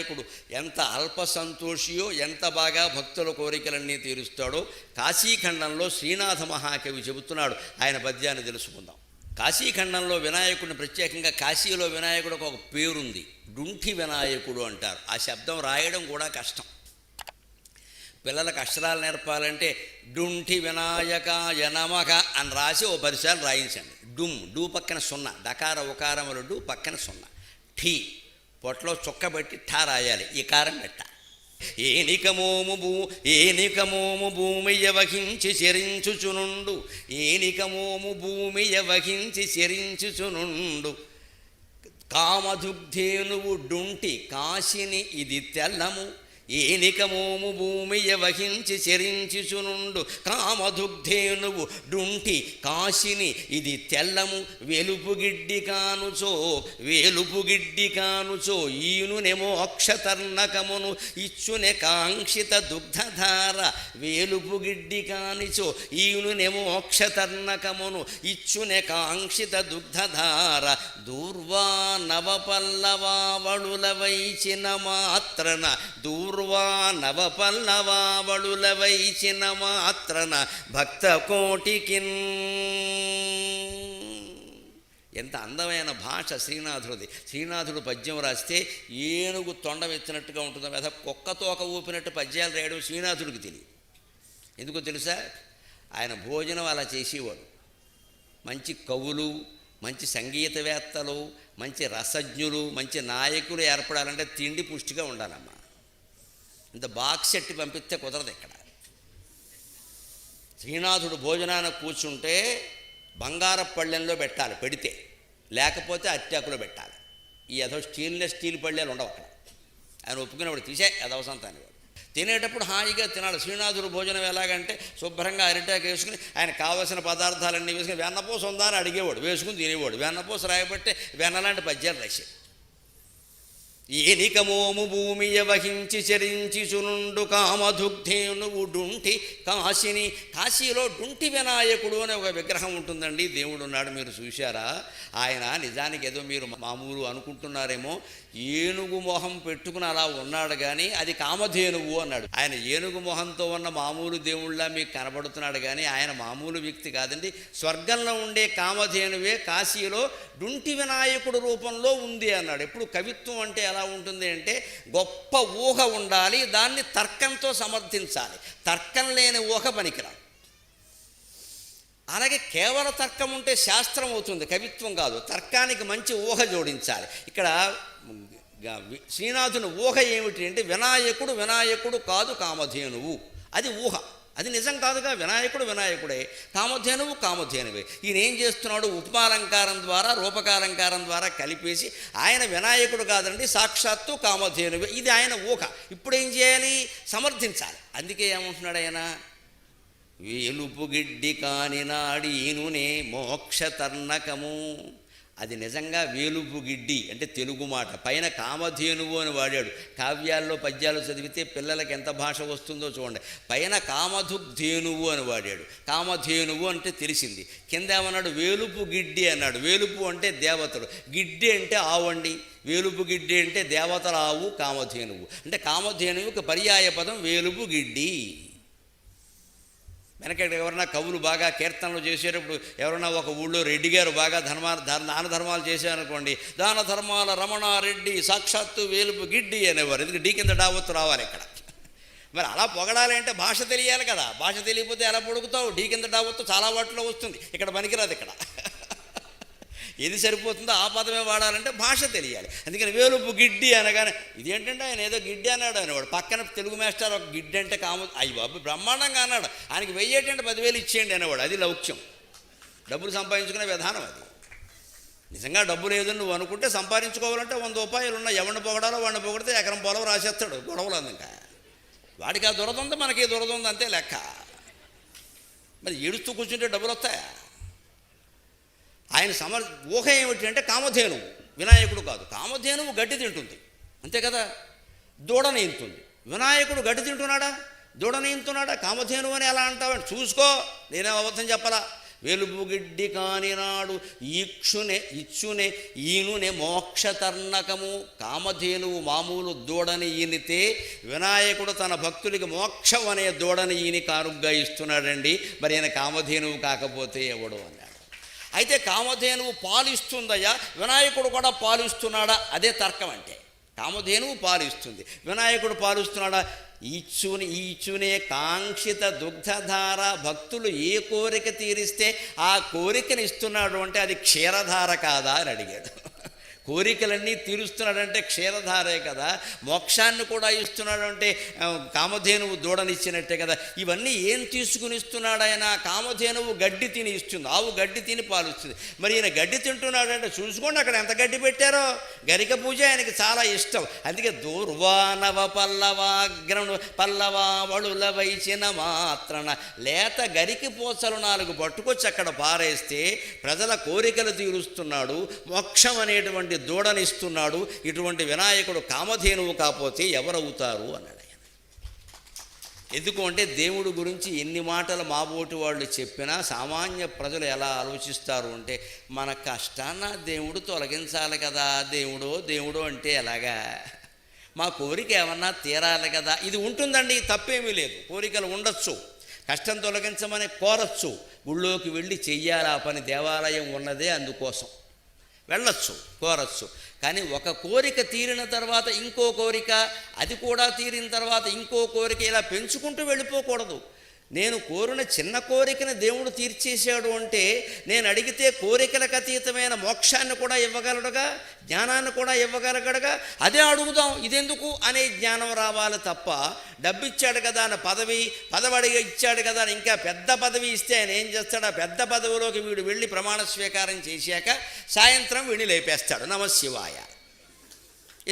వినాయకుడు ఎంత అల్ప సంతోషియో, ఎంత బాగా భక్తుల కోరికలన్నీ తీరుస్తాడో కాశీఖండంలో శ్రీనాథ మహాకవి చెబుతున్నాడు. ఆయన పద్యాన్ని తెలుసుకుందాం. కాశీఖండంలో వినాయకుడిని ప్రత్యేకంగా కాశీలో వినాయకుడికి ఒక పేరుంది, డుంఠి వినాయకుడు అంటారు. ఆ శబ్దం రాయడం కూడా కష్టం. పిల్లలకు అక్షరాలు నేర్పాలంటే డుంఠి వినాయకాయ నమః అని రాసి ఓ 10 సార్లు రాయించండి. డూ పక్కన 0, డకార ఉకారములు డు పక్కన 0, ఠీ పొట్లో చుక్కబెట్టి ఠా రాయాలి, ఈ కారం పెట్ట. ఏనికమోము భూమియ వహించి చెరించుచునుండు, ఏనికమోము భూమియ వహించి చెరించుచునుండు, కామధుగ్ధేనువు డుంటి కాశిని ఇది తెల్లము, ఏనికమోము భూమియ వహించి చెరించుచునుండు, కామధుగ్ధేనువు డుంటి కాశిని ఇది తెల్లము, వెలుపుగిడ్డి కానుచో ఈనునెమో అక్షతర్ణకమును ఇచ్చునే కాంక్షిత దుగ్ధధార, వేలుపుగిడ్డి కానిచో ఈనునెమో అక్షతర్ణకమును ఇచ్చునే కాంక్షిత దుగ్ధధార, దూర్వా నవపల్లవావళుల వైచిన మాత్రన నవపల్లవావళుల వైచిన మాత్రన భక్త కోటికిన్. ఎంత అందమైన భాష శ్రీనాథుడిది. శ్రీనాథుడు పద్యం రాస్తే ఏనుగు తొండం ఎత్తినట్టుగా ఉంటుంది, లేదా కుక్క తోక ఊపినట్టు పద్యాలు రాయడం శ్రీనాథుడికి తెలియదు. ఎందుకో తెలుసా? ఆయన భోజనం అలా చేసేవాడు. మంచి కవులు, మంచి సంగీతవేత్తలు, మంచి రసజ్ఞులు, మంచి నాయకులు ఏర్పడాలంటే తిండి పుష్టిగా ఉండాలమ్మా. ఇంత బాక్స్ సెట్టి పంపిస్తే కుదరదు. ఇక్కడ శ్రీనాథుడు భోజనానికి కూర్చుంటే బంగారపు పళ్ళెంలో పెట్టాలి, పెడితే, లేకపోతే అట్టాకులో పెట్టాలి. ఈ స్టీల్ పళ్ళెలు ఉండవు అక్కడ. ఆయన ఒప్పుకునేవాడు, తీసే యథవసంతాన్ని. తినేటప్పుడు హాయిగా తినాలి. శ్రీనాథుడు భోజనం ఎలాగంటే శుభ్రంగా అరిటాకు వేసుకుని ఆయన కావలసిన పదార్థాలన్నీ వేసుకుని వెన్నపూస ఉందా అని అడిగేవాడు, వేసుకుని తినేవాడు. వెన్నపూస రాయబట్టే వెన్నలాంటి పద్యాలు రాసేది. ఏనికమోము భూమియ వహించి చరించుచునుండు, కామధుగ్ధేనువు డుంఠి కాశిని. కాశీలో డుంఠి వినాయకుడు అనే ఒక విగ్రహం ఉంటుందండి, దేవుడు ఉన్నాడు. మీరు చూశారా? ఆయన నిజానికి ఏదో మీరు మామూలు అనుకుంటున్నారేమో, ఏనుగు మొహం పెట్టుకుని అలా ఉన్నాడు, కానీ అది కామధేనువు అన్నాడు. ఆయన ఏనుగు మొహంతో ఉన్న మామూలు దేవుళ్ళ మీకు కనబడుతున్నాడు, కానీ ఆయన మామూలు వ్యక్తి కాదండి. స్వర్గంలో ఉండే కామధేనువే కాశీలో డుంఠి వినాయకుడు రూపంలో ఉంది అన్నాడు. ఎప్పుడు కవిత్వం అంటే ఎలా ఉంటుంది అంటే గొప్ప ఊహ ఉండాలి, దాన్ని తర్కంతో సమర్థించాలి. తర్కం లేని ఊహ పనికిరాదు. అలాగే కేవల తర్కం ఉంటే శాస్త్రం అవుతుంది, కవిత్వం కాదు. తర్కానికి మంచి ఊహ జోడించాలి. ఇక్కడ శ్రీనాథుని ఊహ ఏమిటి అంటే వినాయకుడు కాదు కామధేనువు. అది ఊహ, అది నిజం కాదుగా. వినాయకుడే, కామధేనువే. ఈయన ఏం చేస్తున్నాడు? ఉపమాలంకారం ద్వారా, రూపకాలంకారం ద్వారా కలిపేసి ఆయన వినాయకుడు కాదండి, సాక్షాత్తు కామధేనువే. ఇది ఆయన ఊహ. ఇప్పుడు ఏం చేయాలి? సమర్థించాలి. అందుకే ఏమంటున్నాడు ఆయన? వేలుపుగిడ్డి కాని నాడి ఈనునే మోక్షతర్ణకము. అది నిజంగా వేలుపుగిడ్డి అంటే తెలుగు మాట. పైన కామధేనువు అని వాడాడు. కావ్యాల్లో పద్యాలు చదివితే పిల్లలకి ఎంత భాష వస్తుందో చూడండి. పైన కామధుగ్ధేనువు అని వాడాడు. కామధేనువు అంటే తెలిసింది. కింద ఏమన్నాడు? వేలుపుగిడ్డి అన్నాడు. వేలుపు అంటే దేవతలు, గిడ్డి అంటే ఆవండి. వేలుపుగిడ్డి అంటే దేవతల ఆవు, కామధేనువు అంటే కామధేనువుకి పర్యాయ పదం వేలుపుగిడ్డి. వెనక ఎవరన్నా కవులు బాగా కీర్తనలు చేసేటప్పుడు ఎవరన్నా ఒక ఊళ్ళో రెడ్డి గారు బాగా దాన ధర్మాలు చేశారనుకోండి, దాన ధర్మాల రమణారెడ్డి సాక్షాత్తు వేలుపు గిడ్డి అనేవారు. ఎందుకు డీ కింద డావత్తు రావాలి ఇక్కడ. మరి అలా పొగడాలి అంటే భాష తెలియాలి కదా. భాష తెలియకపోతే ఎలా పొడుగుతావు? డీ కింద డావత్తు చాలా వాటిలో వస్తుంది, ఇక్కడ పనికిరాదు. ఇక్కడ ఏది సరిపోతుందో ఆ పదమే వాడాలంటే భాష తెలియాలి. అందుకని వేలుపు గిడ్డి అనగానే ఇదేంటంటే ఆయన ఏదో గిడ్డి అన్నాడు అనేవాడు. పక్కన తెలుగు మాస్టర్ ఒక గిడ్డి అంటే అయ్యి బాబు బ్రహ్మాండంగా అన్నాడు. ఆయనకి 1000 అంటే 10,000 ఇచ్చేయండి అనేవాడు. అది లౌక్యం, డబ్బులు సంపాదించుకునే విధానం అది. నిజంగా డబ్బు లేదని నువ్వు అనుకుంటే సంపాదించుకోవాలంటే 100 రూపాయలు ఉన్న ఎవరిని పొగడాలో వాడిని పొగిడితే ఎకరం పొలం రాసేస్తాడు. గొడవలు ఇంకా వాడికి ఆ దురదుంది, మనకి దురదుంది, అంతే లెక్క. మరి ఏడుస్తూ కూర్చుంటే డబ్బులు వస్తాయా? ఆయన ఊహ ఏమిటి అంటే కామధేనువు, వినాయకుడు కాదు. కామధేనువు గడ్డి తింటుంది, అంతే కదా. దూడని ఇంతుంది. వినాయకుడు గడ్డి తింటున్నాడా, దూడని ఇంతున్నాడా? కామధేనువు అని ఎలా అంటావు? చూసుకో, నేనే అబద్ధం చెప్పాలా. వెలుపుగిడ్డి కానినాడు ఇచ్చునే ఈనునే మోక్షతర్ణకము. కామధేనువు మామూలు దూడని ఈనితే వినాయకుడు తన భక్తుడికి మోక్షం అనే దూడని ఈని కానుగ్గా ఇస్తున్నాడండి. మరి ఆయన కామధేనువు కాకపోతే ఎవడు అన్నాడు. అయితే కామధేనువు పాలిస్తుందయ్యా, వినాయకుడు కూడా పాలిస్తున్నాడా? అదే తర్కం. అంటే కామధేనువు పాలిస్తుంది, వినాయకుడు పాలిస్తున్నాడా? ఈచునే కాంక్షిత దుగ్ధధార. భక్తులు ఏ కోరిక తీరిస్తే ఆ కోరికను ఇస్తున్నాడు అంటే అది క్షీరధార కాదా అని అడిగాడు. కోరికలన్నీ తీరుస్తున్నాడంటే క్షీరధారే కదా. మోక్షాన్ని కూడా ఇస్తున్నాడు అంటే కామధేనువు దూడనిచ్చినట్టే కదా. ఇవన్నీ ఏం తీసుకుని ఇస్తున్నాడు ఆయన? కామధేనువు గడ్డి తిని ఇస్తుంది, ఆవు గడ్డి తిని పాలుస్తుంది. మరి ఈయన గడ్డి తింటున్నాడంటే చూసుకోండి అక్కడ ఎంత గడ్డి పెట్టారో. గరిక పూజ ఆయనకి చాలా ఇష్టం. అందుకే దూర్వానవ పల్లవావళుల వైచిన మాత్రన లేత గరికి పోచలు 4 పట్టుకొచ్చి అక్కడ పారేస్తే ప్రజల కోరికలు తీరుస్తున్నాడు, మోక్షం అనేటువంటి దూడనిస్తున్నాడు. ఇటువంటి వినాయకుడు కామధేనువు కాకపోతే ఎవరవుతారు అన్నాడు ఆయన. ఎందుకు అంటే దేవుడు గురించి ఎన్ని మాటలు మాబోటి వాళ్ళు చెప్పినా సామాన్య ప్రజలు ఎలా ఆలోచిస్తారు అంటే మన కష్టాన్న దేవుడు తొలగించాలి కదా, దేవుడు అంటే ఎలాగా, మా కోరిక ఏమన్నా తీరాలి కదా. ఇది ఉంటుందండి, తప్పేమీ లేదు. కోరికలు ఉండొచ్చు, కష్టం తొలగించమని కోరచ్చు, గుళ్ళోకి వెళ్ళి చెయ్యాలి ఆ పని, దేవాలయం ఉన్నదే అందుకోసం వెళ్ళొచ్చు, కోరచ్చు. కానీ ఒక కోరిక తీరిన తర్వాత ఇంకో కోరిక, అది కూడా తీరిన తర్వాత ఇంకో కోరిక, ఇలా పెంచుకుంటూ వెళ్ళిపోకూడదు. నేను కోరిన చిన్న కోరికను దేవుడు తీర్చేశాడు అంటే నేను అడిగితే కోరికలకు అతీతమైన మోక్షాన్ని కూడా ఇవ్వగలడుగా, జ్ఞానాన్ని కూడా ఇవ్వగలగడుగా. అదే అడుగుదాం, ఇదెందుకు అనే జ్ఞానం రావాలి తప్ప డబ్బు ఇచ్చాడు కదా అని పదవి అడిగి ఇచ్చాడు కదా అని ఇంకా పెద్ద పదవి ఇస్తే ఆయన ఏం చేస్తాడు? ఆ పెద్ద పదవిలోకి వీడు వెళ్ళి ప్రమాణ స్వీకారం చేశాక సాయంత్రం వీడిని లేపేస్తాడు, నమశివాయ.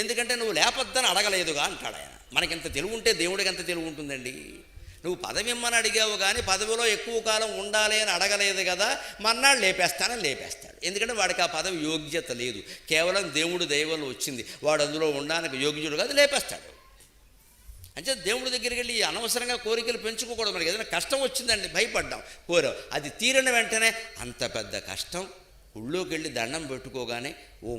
ఎందుకంటే నువ్వు లేపొద్దని అడగలేదుగా అంటాడు ఆయన. మనకింత తెలివి ఉంటే దేవుడికి ఎంత తెలివి ఉంటుందండి? నువ్వు పదవి ఇమ్మని అడిగావు కానీ పదవిలో ఎక్కువ కాలం ఉండాలి అని అడగలేదు కదా, మర్నాడు లేపేస్తాడు. ఎందుకంటే వాడికి ఆ పదవి యోగ్యత లేదు, కేవలం దేవుడు దైవంలో వచ్చింది, వాడు అందులో ఉండడానికి యోగ్యుడు కాదు, లేపేస్తాడు. అంటే దేవుడి దగ్గరికి వెళ్ళి అనవసరంగా కోరికలు పెంచుకోకూడదు. మనకి ఏదైనా కష్టం వచ్చిందండి, భయపడ్డాం, కోరాం, అది తీరిన వెంటనే అంత పెద్ద కష్టం ఊళ్ళోకి వెళ్ళి దండం పెట్టుకోగానే ఓ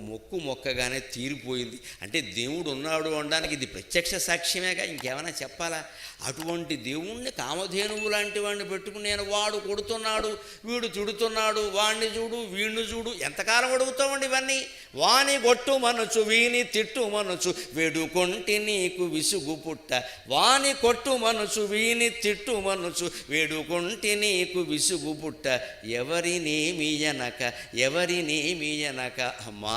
మొక్కగానే తీరిపోయింది అంటే దేవుడు ఉన్నాడు అనడానికి ఇది ప్రత్యక్ష సాక్ష్యమేగా, ఇంకేమైనా చెప్పాలా? అటువంటి దేవుణ్ణి కామధేనువు లాంటి వాడిని పెట్టుకుని నేను వాడు కొడుతున్నాడు, వీడు తిడుతున్నాడు, వాణ్ణి చూడు, వీణ్ణి చూడు, ఎంతకాలం అడుగుతామండి ఇవన్నీ? వాని కొట్టు మనచు, వీని తిట్టు మనచు, వేడుకొంటి నీకు విసుగు పుట్ట. వాని కొట్టు మనచు, వీని తిట్టు మనచు, వేడుకొంటి నీకు విసుగు పుట్ట. ఎవరినేమియనక అమ్మా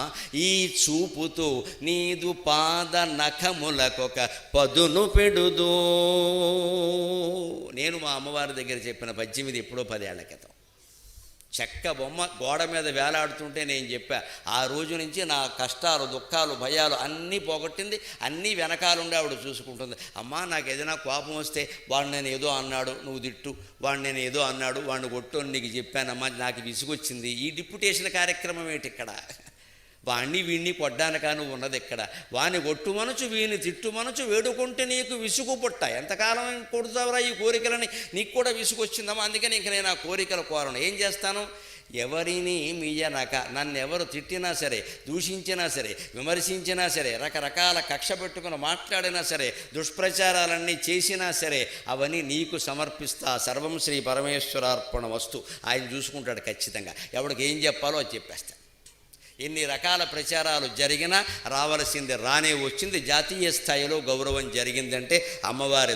ఈ చూపుతో నీదు పాద నఖములకొక పదును పెడుదో. నేను మా అమ్మవారి దగ్గర చెప్పిన పద్యం ఇది ఎప్పుడో 10 ఏళ్ల క్రితం. చెక్క బొమ్మ గోడ మీద వేలాడుతుంటే నేను చెప్పా, ఆ రోజు నుంచి నా కష్టాలు, దుఃఖాలు, భయాలు అన్నీ పోగొట్టింది, అన్నీ వెనకాలుండి ఆవిడ చూసుకుంటుంది. అమ్మా నాకు ఏదైనా కోపం వస్తే వాడు నేను ఏదో అన్నాడు నువ్వు తిట్టు, వాడు నేను ఏదో అన్నాడు వాడిని కొట్టు అని నీకు చెప్పానమ్మా, నాకు విసుగొచ్చింది. ఈ డిప్యుటేషన్ కార్యక్రమం ఏంటి ఇక్కడ? వాణ్ణి వీణ్ణి కొడ్డానకా నువ్వు ఉన్నది ఇక్కడ? వాని కొట్టు మనచు, వీని తిట్టు మనచు, వేడుకుంటే నీకు విసుగు పుట్ట. ఎంతకాలం కొడుతావురా ఈ కోరికలని? నీకు కూడా విసుగు వచ్చిందమ్మా, అందుకని ఇంక నేను ఆ కోరికలు కోరను. ఏం చేస్తాను? ఎవరిని మీయనక, నన్ను ఎవరు తిట్టినా సరే, దూషించినా సరే, విమర్శించినా సరే, రకరకాల కక్ష పెట్టుకుని మాట్లాడినా సరే, దుష్ప్రచారాలన్నీ చేసినా సరే అవన్నీ నీకు సమర్పిస్తా. సర్వం శ్రీ పరమేశ్వరార్పణ వస్తు. ఆయన చూసుకుంటాడు ఖచ్చితంగా. ఎవడికి ఏం చెప్పాలో అది చెప్పేస్తాడు. ఎన్ని రకాల ప్రచారాలు జరిగినా రావలసింది రానే వచ్చింది. జాతీయ స్థాయిలో గౌరవం జరిగిందంటే అమ్మవారి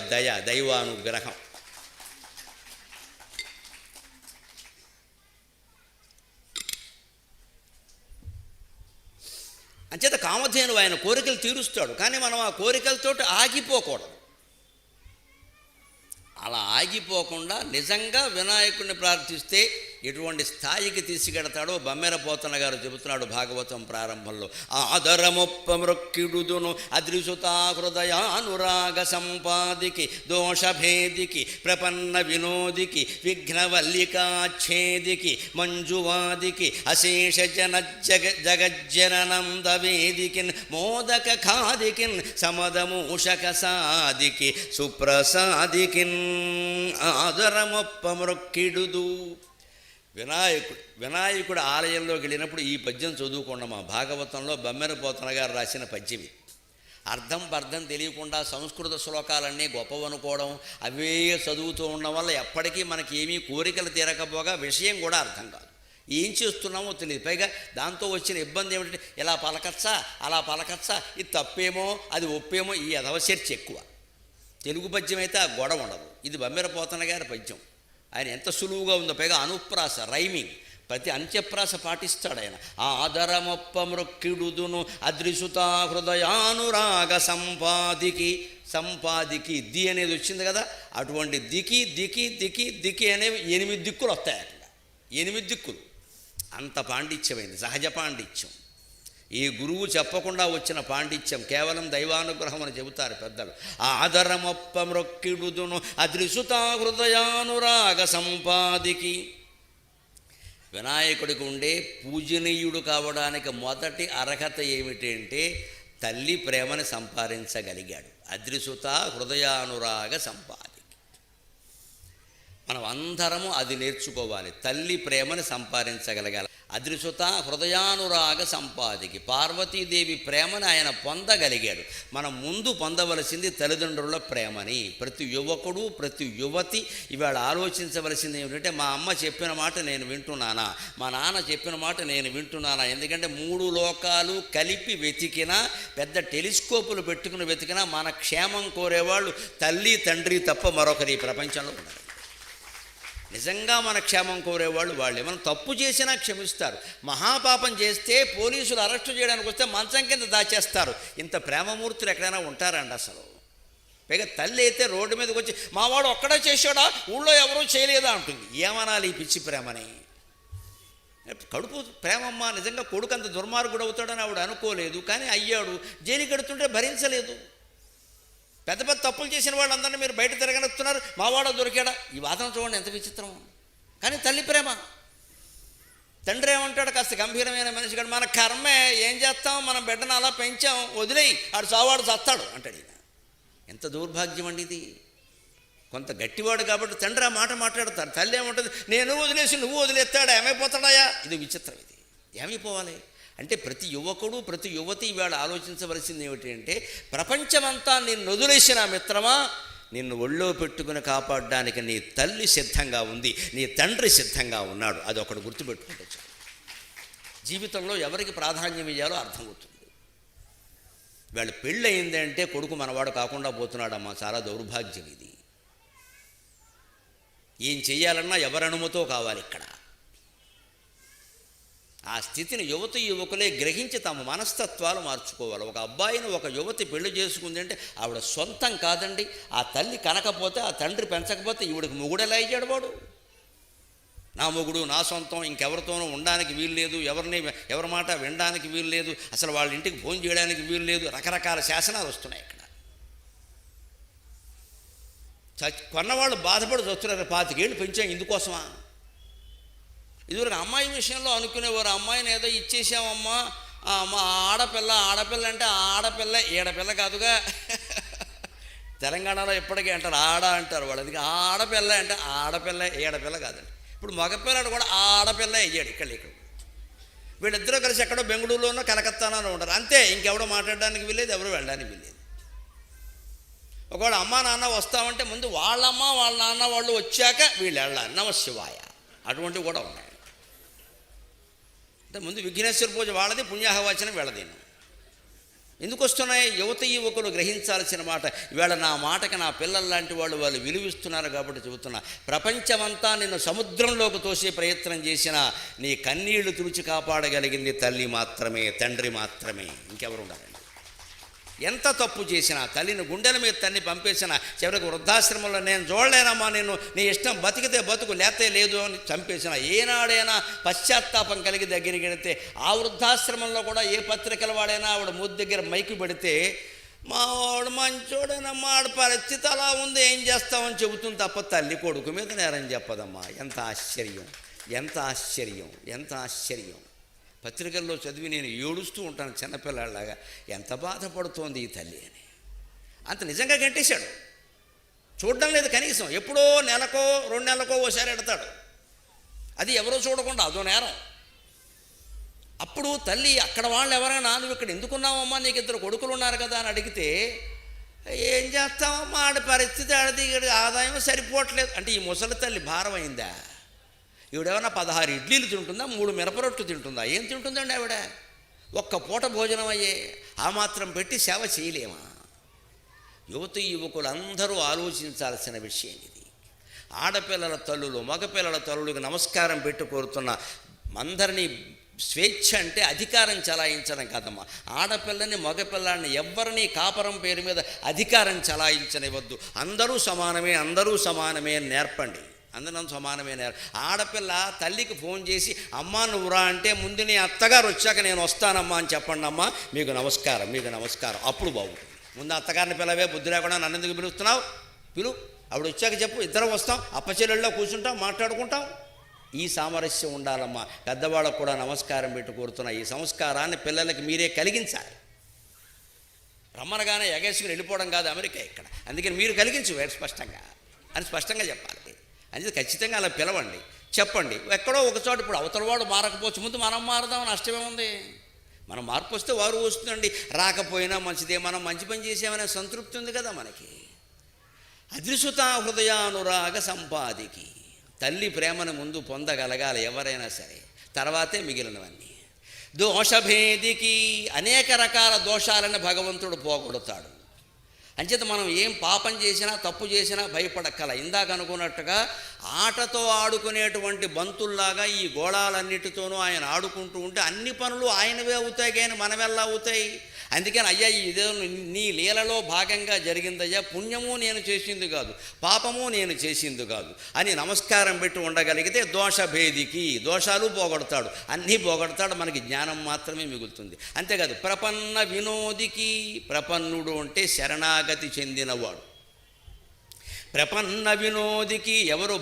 దైవానుగ్రహం. అంచేత కామధేను ఆయన కోరికలు తీరుస్తాడు, కానీ మనం ఆ కోరికలతో ఆగిపోకూడదు. అలా ఆగిపోకుండా నిజంగా వినాయకుడిని ప్రార్థిస్తే ఎటువంటి స్థాయికి తీసుకెడతాడో బమ్మెర పోతన గారు చెబుతున్నాడు భాగవతం ప్రారంభంలో. ఆదరమొప్ప మృక్కిడుదును అద్రిసుతా హృదయానురాగ సంపాదికి, దోషభేదికి, ప్రపన్న వినోదికి, విఘ్నవల్లికాచ్ఛేదికి, మంజువాదికి, అశేష జగజ్జననంద వేదికిన్, మోదక ఖాదికిన్, సమదమూషక సాదికి, సుప్రసాదికిన్. ఆదరమొప్ప మృక్కిడుదు. వినాయకుడు ఆలయంలోకి వెళ్ళినప్పుడు ఈ పద్యం చదువుకున్నాం. మా భాగవతంలో బమ్మెర పోతన గారు రాసిన పద్యం. అర్థం పర్థం తెలియకుండా సంస్కృత శ్లోకాలన్నీ గొప్పవనుకోవడం, అవే చదువుతూ ఉండడం వల్ల ఎప్పటికీ మనకి ఏమీ కోరికలు తీరకపోగా విషయం కూడా అర్థం కాదు, ఏం చేస్తున్నామో తెలియదు. పైగా దాంతో వచ్చిన ఇబ్బంది ఏమిటంటే ఇలా పలకచ్చా అలా పలకచ్చా, ఇది తప్పేమో అది ఒప్పేమో, ఈ అధవచర్చ ఎక్కువ. తెలుగు పద్యం అయితే ఆ గొడవ ఉండదు. ఇది బమ్మెర పోతన గారి పద్యం. ఆయన ఎంత సులువుగా ఉందో, పైగా అనుప్రాస, రైమింగ్, ప్రతి అంత్యప్రాస పాటిస్తాడు ఆయన. ఆదరమొప్ప మృక్కిడుదును అద్రిసుతా హృదయానురాగ సంపాదికి ది అనేది వచ్చింది కదా, అటువంటి దికి అనేవి 8 దిక్కులు వస్తాయి. అట్లా 8 దిక్కులు. అంత పాండిత్యమైంది, సహజ పాండిత్యం. ఈ గురువు చెప్పకుండా వచ్చిన పాండిత్యం, కేవలం దైవానుగ్రహం అని చెబుతారు పెద్దలు. ఆదరమొప్ప మృక్కిడుదును అద్రిసుతా హృదయానురాగ సంపాదికి. వినాయకుడికి ఉండే పూజనీయుడు కావడానికి మొదటి అర్హత ఏమిటంటే తల్లి ప్రేమని సంపాదించగలిగాడు. అద్రిసుత హృదయానురాగ సంపాదికి. మనం అందరము అది నేర్చుకోవాలి. తల్లి ప్రేమని సంపాదించగలగాలి. అద్రిసుత హృదయానురాగ సంపాదికి. పార్వతీదేవి ప్రేమని ఆయన పొందగలిగాడు. మనం ముందు పొందవలసింది తల్లిదండ్రుల ప్రేమని. ప్రతి యువకుడు, ప్రతి యువతి ఇవాళ ఆలోచించవలసింది ఏమిటంటే, మా అమ్మ చెప్పిన మాట నేను వింటున్నానా, మా నాన్న చెప్పిన మాట నేను వింటున్నానా. ఎందుకంటే 3 లోకాలు కలిపి వెతికినా, పెద్ద టెలిస్కోపులు పెట్టుకుని వెతికినా మన క్షేమం కోరేవాళ్ళు తల్లి తండ్రి తప్ప మరొకరి ఈ ప్రపంచంలో ఉన్నారు. నిజంగా మన క్షేమం కోరేవాళ్ళు వాళ్ళే. మనం తప్పు చేసినా క్షమిస్తారు. మహాపాపం చేస్తే పోలీసులు అరెస్టు చేయడానికి వస్తే మంచం కింద దాచేస్తారు. ఇంత ప్రేమమూర్తులు ఎక్కడైనా ఉంటారండి అసలు. పైగా తల్లి అయితే రోడ్డు మీదకి వచ్చి మావాడు ఒక్కడే చేశాడా, ఊళ్ళో ఎవరూ చేయలేదా అంటుంది. ఏమనాలి ఈ పిచ్చి ప్రేమని? కడుపు ప్రేమమ్మ. నిజంగా కొడుకు అంత దుర్మార్గుడు అవుతాడని ఆవిడ అనుకోలేదు, కానీ అయ్యాడు. జైలుకి కడుతుంటే భరించలేదు. పెద్ద పెద్ద తప్పులు చేసిన వాళ్ళందరినీ మీరు బయట తిరగనెత్తున్నారు, మావాడో దొరికాడా. ఈ వాదన చూడండి ఎంత విచిత్రం. కానీ తల్లి ప్రేమ. తండ్రి ఏమంటాడు, కాస్త గంభీరమైన మనిషి కాదు, మన కర్మే, ఏం చేస్తాం, మనం బిడ్డను అలా పెంచాం, వదిలేయి, ఆడు చావాడు చస్తాడు అంటాడు. ఈయన ఎంత దౌర్భాగ్యం అండి ఇది. కొంత గట్టివాడు కాబట్టి తండ్రి ఆ మాట మాట్లాడతారు. తల్లి ఏమంటుంది, నేను వదిలేసి నువ్వు వదిలేస్తాడా, ఏమైపోతాడాయా. ఇది విచిత్రం. ఇది ఏమైపోవాలి అంటే ప్రతి యువకుడు, ప్రతి యువతి ఇవాళ ఆలోచించవలసింది ఏమిటి అంటే, ప్రపంచమంతా నిన్ను వదిలేసిన మిత్రమా, నిన్ను ఒళ్ళో పెట్టుకుని కాపాడడానికి నీ తల్లి సిద్ధంగా ఉంది, నీ తండ్రి సిద్ధంగా ఉన్నాడు. అది ఒకటి గుర్తుపెట్టుకుంటే చాలు. జీవితంలో ఎవరికి ప్రాధాన్యం ఇవ్వాలో అర్థమవుతుంది. వాళ్ళు పెళ్ళి అయిందంటే కొడుకు మనవాడు కాకుండా పోతున్నాడమ్మా, చాలా దౌర్భాగ్యం ఇది. ఏం చెయ్యాలన్నా ఎవరి అనుమతో కావాలి ఇక్కడ. ఆ స్థితిని యువతి యువకులే గ్రహించి తమ మనస్తత్వాలు మార్చుకోవాలి. ఒక అబ్బాయిని ఒక యువతి పెళ్లి చేసుకుంది అంటే ఆవిడ సొంతం కాదండి. ఆ తల్లి కనకపోతే, ఆ తండ్రి పెంచకపోతే ఈవిడికి మొగుడు ఎలా అయ్యాడు వాడు? నా మొగుడు, నా సొంతం, ఇంకెవరితోనూ ఉండడానికి వీలు లేదు, ఎవరి మాట వినడానికి వీలు లేదు, అసలు వాళ్ళ ఇంటికి ఫోన్ చేయడానికి వీలు లేదు. రకరకాల శాసనాలు వస్తున్నాయి ఇక్కడ. కొన్నవాళ్ళు బాధపడి వస్తున్నారు. 25 ఏళ్ళు పెంచాం ఇందుకోసమా? ఇదివరకు అమ్మాయి విషయంలో అనుకునేవారు, అమ్మాయిని ఏదో ఇచ్చేసామమ్మా, మా ఆడపిల్ల అంటే ఆడపిల్ల, ఈడపిల్ల కాదుగా. తెలంగాణలో ఎప్పటికీ అంటారు ఆడ అంటారు వాళ్ళు. అది ఆడపిల్ల అంటే ఆడపిల్ల, ఈడపిల్ల కాదండి. ఇప్పుడు మగపిల్లడు కూడా ఆడపిల్ల అయ్యాడు ఇక్కడ. వీళ్ళిద్దరూ కలిసి ఎక్కడో బెంగళూరులోనో కలకత్తానో ఉంటారు అంతే. ఇంకెవడో మాట్లాడడానికి వీల్లేదు, ఎవరు వెళ్ళడానికి వీల్లేదు. ఒకవేళ అమ్మా నాన్న వస్తామంటే ముందు వాళ్ళమ్మ వాళ్ళ నాన్న వాళ్ళు వచ్చాక వీళ్ళు వెళ్ళాలి. నమశివాయ అటువంటివి కూడా ఉన్నాయి. అంటే ముందు విఘ్నేశ్వర పూజ వాళ్ళది, పుణ్యాహవాచనం వీళ్ళది. ఎందుకు వస్తున్నాయి? యువత యువకులు గ్రహించాల్సిన మాట. ఇవాళ నా మాటకి నా పిల్లల లాంటి వాళ్ళు విలువిస్తున్నారు కాబట్టి చెబుతున్నా. ప్రపంచమంతా నిన్ను సముద్రంలోకి తోసే ప్రయత్నం చేసినా నీ కన్నీళ్లు తుడిచి కాపాడగలిగింది తల్లి మాత్రమే, తండ్రి మాత్రమే, ఇంకెవరు ఉండాలండి. ఎంత తప్పు చేసినా, తల్లిని గుండెల మీద తన్ని పంపేసినా, చివరికి వృద్ధాశ్రమంలో నేను చూడలేనమ్మా, నేను నీ ఇష్టం, బతికితే బతుకు లేతే లేదు అని చంపేసిన, ఏనాడైనా పశ్చాత్తాపం కలిగి దగ్గరికి వెళితే, ఆ వృద్ధాశ్రమంలో కూడా ఏ పత్రికల వాడైనా ఆవిడ మూతి దగ్గర మైకు పెడితే, మా వాడు మంచోడేనమ్మా, ఆడ పరిస్థితి అలా ఉంది, ఏం చేస్తామని చెబుతుంది తప్ప తల్లి కొడుకు మీద నేరం చెప్పదమ్మా. ఎంత ఆశ్చర్యం, ఎంత ఆశ్చర్యం, ఎంత ఆశ్చర్యం. పత్రికల్లో చదివి నేను ఏడుస్తూ ఉంటాను చిన్నపిల్లలాగా, ఎంత బాధపడుతోంది ఈ తల్లి అని. అంత నిజంగా గంటేశాడు. చూడడం లేదు కనీసం, ఎప్పుడో నెలకో 2 నెలలకో ఓసారి ఎడతాడు. అది ఎవరో చూడకుండా అదో నేరం. అప్పుడు తల్లి అక్కడ వాళ్ళు ఎవరైనా నువ్వు ఇక్కడ ఎందుకున్నావమ్మా, నీకు 2 కొడుకులు ఉన్నారు కదా అని అడిగితే, ఏం చేస్తామమ్మా ఆడి పరిస్థితి, ఆడిది ఇక్కడ ఆదాయం సరిపోవట్లేదు అంటే ఈ ముసలి తల్లి భారం అయిందా? ఈవిడేమన్నా 16 ఇడ్లీలు తింటుందా, 3 మిరపరొట్లు తింటుందా? ఏం తింటుందండి ఆవిడ? ఒక్క పూట భోజనం అయ్యే ఆ మాత్రం పెట్టి సేవ చేయలేమా? యువకులందరూ ఆలోచించాల్సిన విషయం ఇది. ఆడపిల్లల తల్లులు మగపిల్లల తల్లులకు నమస్కారం పెట్టి కోరుతున్న అందరినీ స్వేచ్ఛ అంటే అధికారం చలాయించడం కాదమ్మా. ఆడపిల్లని మగపిల్లాన్ని ఎవరిని కాపరం పేరు మీద అధికారం చలాయించనివద్దు. అందరూ సమానమే, అందరూ సమానమే నేర్పండి. అందరం సమానమే ఆడపిల్ల తల్లికి ఫోన్ చేసి అమ్మా నువ్వురా అంటే ముందు నీ అత్తగారు వచ్చాక నేను వస్తానమ్మా అని చెప్పండి. అమ్మా మీకు నమస్కారం, మీకు నమస్కారం, అప్పుడు బాగుంటుంది. ముందు అత్తగారిని పిల్లవే, బుద్ధి లేకుండా నన్ను ఎందుకు పిలుస్తున్నావు, పిలు, ఆవిడ వచ్చాక చెప్పు, ఇద్దరం వస్తాం, అప్పచెల్లెళ్ళలో కూర్చుంటాం, మాట్లాడుకుంటాం. ఈ సామరస్యం ఉండాలమ్మా. పెద్దవాళ్ళకు కూడా నమస్కారం పెట్టి కోరుతున్న ఈ సంస్కారాన్ని పిల్లలకి మీరే కలిగించాలి. రమ్మనగానే ఎగేసుకుని వెళ్ళిపోవడం కాదు అమెరికా ఇక్కడ. అందుకని మీరు కలిగించు స్పష్టంగా అని స్పష్టంగా చెప్పాలి. అందుకే ఖచ్చితంగా అలా పిలవండి, చెప్పండి. ఎక్కడో ఒకచోట ఇప్పుడు అవతలవాడు మారకపోవచ్చు, ముందు మనం మారదాం, నష్టమే ఉంది. మనం మార్పు వస్తే వారు వస్తుందండి, రాకపోయినా మంచిదే, మనం మంచి పని చేసామనే సంతృప్తి ఉంది కదా మనకి. అద్రిసుత హృదయానురాగ సంపాదికి, తల్లి ప్రేమను ముందు పొందగలగాలి ఎవరైనా సరే, తర్వాతే మిగిలినవన్నీ. దోషభేదికి, అనేక రకాల దోషాలను భగవంతుడు పోగొడతాడు. అంచేత మనం ఏం పాపం చేసినా తప్పు చేసినా భయపడక్కల. ఇందాక అనుకున్నట్టుగా ఆటతో ఆడుకునేటువంటి బంతుల్లాగా ఈ గోళాలన్నిటితోనూ ఆయన ఆడుకుంటూ ఉంటే అన్ని పనులు ఆయనవే అవుతాయి, కానీ మనమెల్లా అవుతాయి. అందుకని అయ్యా ఇదే నీ లీలలో భాగంగా జరిగిందయ్యా, పుణ్యము నేను చేసింది కాదు, పాపము నేను చేసింది కాదు అని నమస్కారం పెట్టి ఉండగలిగితే దోషభేదికి, దోషాలు పోగొడతాడు, అన్నీ పోగొడతాడు, మనకి జ్ఞానం మాత్రమే మిగులుతుంది. అంతేకాదు ప్రపన్న వినోదికి, ప్రపన్నుడు అంటే శరణాగతి చెందినవాడు. ప్రపన్న వినోదికి, ఎవరు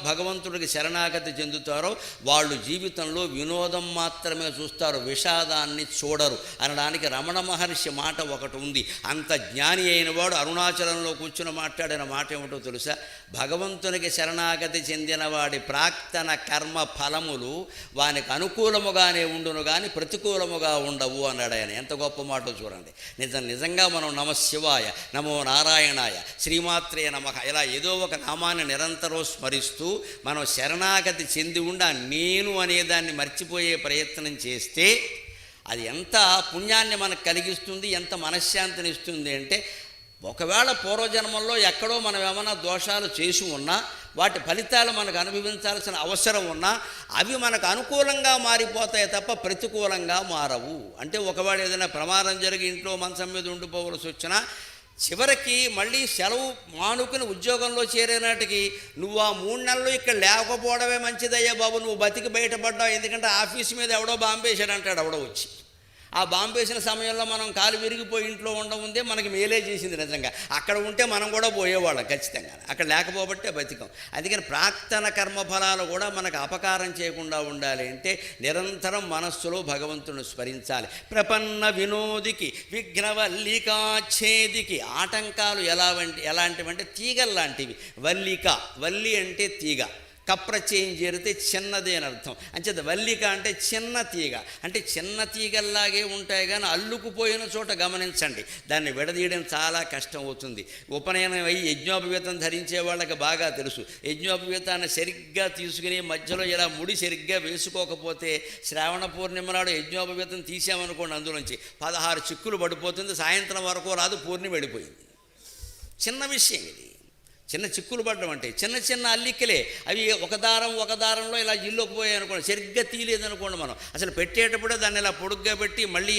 భగవంతుడికి శరణాగతి చెందుతారో వాళ్ళు జీవితంలో వినోదం మాత్రమే చూస్తారు, విషాదాన్ని చూడరు అనడానికి రమణ మహర్షి మాట ఒకటి ఉంది. అంత జ్ఞాని అయిన వాడు అరుణాచలంలో కూర్చుని మాట్లాడిన మాట ఏమిటో తెలుసా? భగవంతునికి శరణాగతి చెందిన వాడి ప్రాక్తన కర్మ ఫలములు వానికి అనుకూలముగానే ఉండును కానీ ప్రతికూలముగా ఉండవు అన్నాడు ఆయన. ఎంత గొప్ప మాటో చూడండి. నిజంగా మనం నమ శివాయ, నమో నారాయణాయ, శ్రీమాత్రే నమః ఇలా ఏదో ఒక నామాన్ని నిరంతరం స్మరిస్తూ మనం శరణాగతి చెంది ఉండి నేను అనేదాన్ని మర్చిపోయే ప్రయత్నం చేస్తే అది ఎంత పుణ్యాన్ని మనకు కలిగిస్తుంది, ఎంత మనశ్శాంతిని ఇస్తుంది అంటే, ఒకవేళ పూర్వజన్మల్లో ఎక్కడో మనం ఏమైనా దోషాలు చేసి ఉన్నా వాటి ఫలితాలు మనకు అనుభవించాల్సిన అవసరం ఉన్నా అవి మనకు అనుకూలంగా మారిపోతాయి తప్ప ప్రతికూలంగా మారవు. అంటే ఒకవేళ ఏదైనా ప్రమాదం జరిగి ఇంట్లో మంచం మీద ఉండిపోవలసి వచ్చినా చివరికి మళ్ళీ సెలవు మానుకుని ఉద్యోగంలో చేరేనాటికి నువ్వు ఆ 3 నెలలు ఇక్కడ లేకపోవడమే మంచిదయ్యా బాబు, నువ్వు బతికి బయటపడ్డావు, ఎందుకంటే ఆఫీస్ మీద ఎవడో బాంబేశాడు అంటాడు ఎవడో వచ్చి. ఆ బాంబేసిన సమయంలో మనం కాలు విరిగిపోయి ఇంట్లో ఉండముందే మనకి మేలే చేసింది. నిజంగా అక్కడ ఉంటే మనం కూడా పోయేవాళ్ళం ఖచ్చితంగా, అక్కడ లేకపోబట్టే బతికం. అందుకని ప్రాక్తన కర్మఫలాలు కూడా మనకు అపకారం చేయకుండా ఉండాలి అంటే నిరంతరం మనస్సులో భగవంతుని స్మరించాలి. ప్రపన్న వినోదికి, విఘ్నవల్లికాచ్ఛేదికి, ఆటంకాలు ఎలాంటివంటే తీగల్లాంటివి. వల్లి అంటే తీగ, కప్రచేయం చేరితే చిన్నదే అని అర్థం. అంచేత వల్లిక అంటే చిన్న తీగ, అంటే చిన్న తీగల్లాగే ఉంటాయి కానీ అల్లుకుపోయిన చోట గమనించండి, దాన్ని విడదీయడం చాలా కష్టం అవుతుంది. ఉపనయనం అయ్యి యజ్ఞోపవీతం ధరించే వాళ్ళకి బాగా తెలుసు. యజ్ఞోపవీతాన్ని సరిగ్గా తీసుకుని మధ్యలో ఇలా ముడి సరిగ్గా వేసుకోకపోతే శ్రావణ పూర్ణిమ నాడు యజ్ఞోపవీతం తీసామనుకోండి, అందులోంచి 16 చిక్కులు పడిపోతుంది, సాయంత్రం వరకు రాదు, పూర్ణిమ వెళ్ళిపోయింది. చిన్న విషయం ఇది. చిన్న చిక్కులు పడ్డం అంటే చిన్న అల్లికలే, అవి ఒక దారంలో ఇలా ఇల్లుకుపోయాయి అనుకోండి, సరిగ్గా తీయలేదనుకోండి, మనం అసలు పెట్టేటప్పుడే దాన్ని ఇలా పొడుగ్గా పెట్టి మళ్ళీ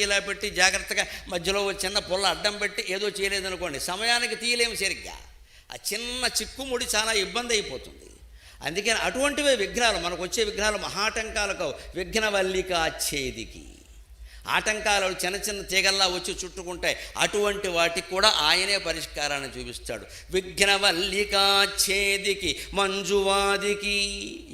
ఇలా పెట్టి జాగ్రత్తగా మధ్యలో చిన్న పొల్ల అడ్డం పెట్టి ఏదో చేయలేదనుకోండి, సమయానికి తీయలేము సరిగ్గా. ఆ చిన్న చిక్కుముడి చాలా ఇబ్బంది అయిపోతుంది. అందుకని అటువంటివే విఘ్నాలు, మనకు వచ్చే విఘ్నాలు మహాటంకాలకు విఘ్నవల్లికాచ్ఛేదికి. ఆటంకాలు చిన్న చిన్న తీగల్లా వచ్చి చుట్టుకుంటాయి. అటువంటి వాటికి కూడా ఆయనే పరిష్కారాన్ని చూపిస్తాడు. విఘ్నవల్లికాచ్ఛేదికి మంజువాదికి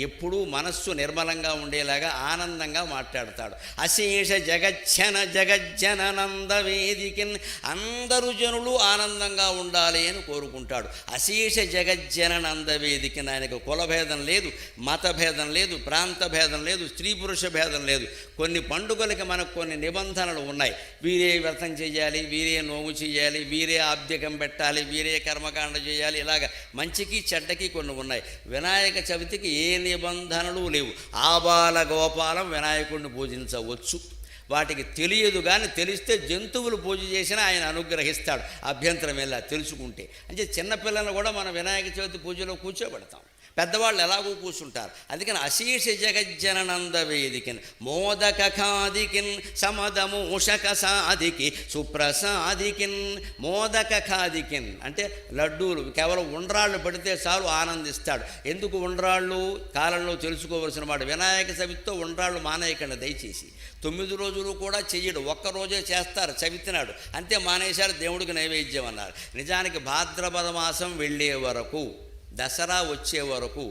ఎప్పుడూ మనస్సు నిర్మలంగా ఉండేలాగా ఆనందంగా మాట్లాడతాడు. అశేష జగజ్జననంద వేదికిన్ అందరు జనులు ఆనందంగా ఉండాలి అని కోరుకుంటాడు. అశేష జగజ్జననంద వేదికిన్ ఆయనకు కులభేదం లేదు, మతభేదం లేదు, ప్రాంత భేదం లేదు, స్త్రీ పురుష భేదం లేదు. కొన్ని పండుగలకి మనకు కొన్ని నిబంధనలు ఉన్నాయి. వీరే వ్రతం చేయాలి, వీరే నోము చేయాలి, వీరే ఆబ్దికం పెట్టాలి, వీరే కర్మకాండ చేయాలి. ఇలాగ మంచికి చెడ్డకి కొన్ని ఉన్నాయి. వినాయక చవితికి ఏ నిబంధనలు లేవు. ఆబాల గోపాలం వినాయకుడిని పూజించవచ్చు. వాటికి తెలియదు, కానీ తెలిస్తే జంతువులు పూజ చేసినా ఆయన అనుగ్రహిస్తాడు. అభ్యంతరం ఎలా తెలుసుకుంటే. అంటే చిన్నపిల్లలను కూడా మనం వినాయక చవితి పూజలో కూర్చోబెడతాం. పెద్దవాళ్ళు ఎలాగో కూర్చుంటారు. అందుకని అశేష జగజ్జననంద వేదికిన్ మోదకాదికిన్ సమదమూషక సాదికి సుప్రసాదికిన్. మోదకాదికిన్ అంటే లడ్డూలు, కేవలం ఉండ్రాళ్ళు పెడితే చాలు ఆనందిస్తాడు. ఎందుకు ఉండ్రాళ్ళు కాలంలో తెలుసుకోవలసిన మాట. వినాయక చవితితో ఉండ్రాళ్ళు మానేయకండి దయచేసి. 9 రోజులు కూడా చెయ్యడు, ఒక్కరోజే చేస్తారు చవితి నాడు, అంతే మానేశారు. దేవుడికి నైవేద్యం అన్నారు. నిజానికి భాద్రపద మాసం వెళ్ళే వరకు, దసరా వచ్చే వరకు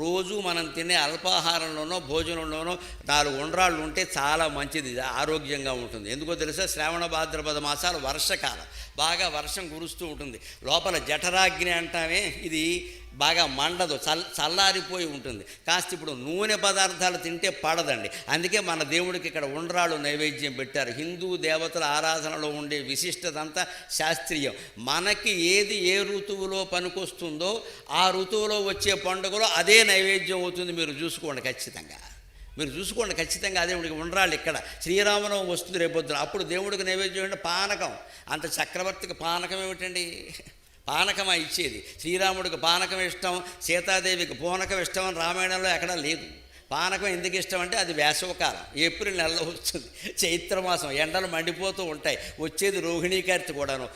రోజు మనం తినే అల్పాహారంలోనో భోజనంలోనో 4 ఉండ్రాళ్ళు ఉంటే చాలా మంచిది, ఆరోగ్యంగా ఉంటుంది. ఎందుకో తెలుసా? శ్రావణ భాద్రపద మాసాలు వర్షకాలం, బాగా వర్షం కురుస్తూ ఉంటుంది. లోపల జఠరాగ్ని అంటామే, ఇది బాగా మండదు, చల్లారిపోయి ఉంటుంది. కాస్త ఇప్పుడు నూనె పదార్థాలు తింటే పడదండి. అందుకే మన దేవుడికి ఇక్కడ ఉండ్రాళ్ళు నైవేద్యం పెట్టారు. హిందూ దేవతల ఆరాధనలో ఉండే విశిష్టత అంతా శాస్త్రీయం. మనకి ఏది ఏ ఋతువులో పనికొస్తుందో ఆ ఋతువులో వచ్చే పండుగలో అదే నైవేద్యం అవుతుంది. మీరు చూసుకోండి ఖచ్చితంగా, మీరు చూసుకోండి ఖచ్చితంగా. దేవుడికి ఉండ్రాళ్ళు ఇక్కడ శ్రీరామనవమి వస్తుంది రేపొద్దున, అప్పుడు దేవుడికి నైవేద్యం అంటే పానకం. అంత చక్రవర్తికి పానకం ఏమిటండి? పానకమా ఇచ్చేది? శ్రీరాముడికి పానకం ఇష్టం, సీతాదేవికి పూనకం ఇష్టం అని రామాయణంలో ఎక్కడా లేదు. పానకం ఎందుకు ఇష్టం అంటే అది వేసవకాలం, ఏప్రిల్ నెలలో వస్తుంది, చైత్రమాసం, ఎండలు మండిపోతూ ఉంటాయి. వచ్చేది రోహిణీ కార్తె కూడాను.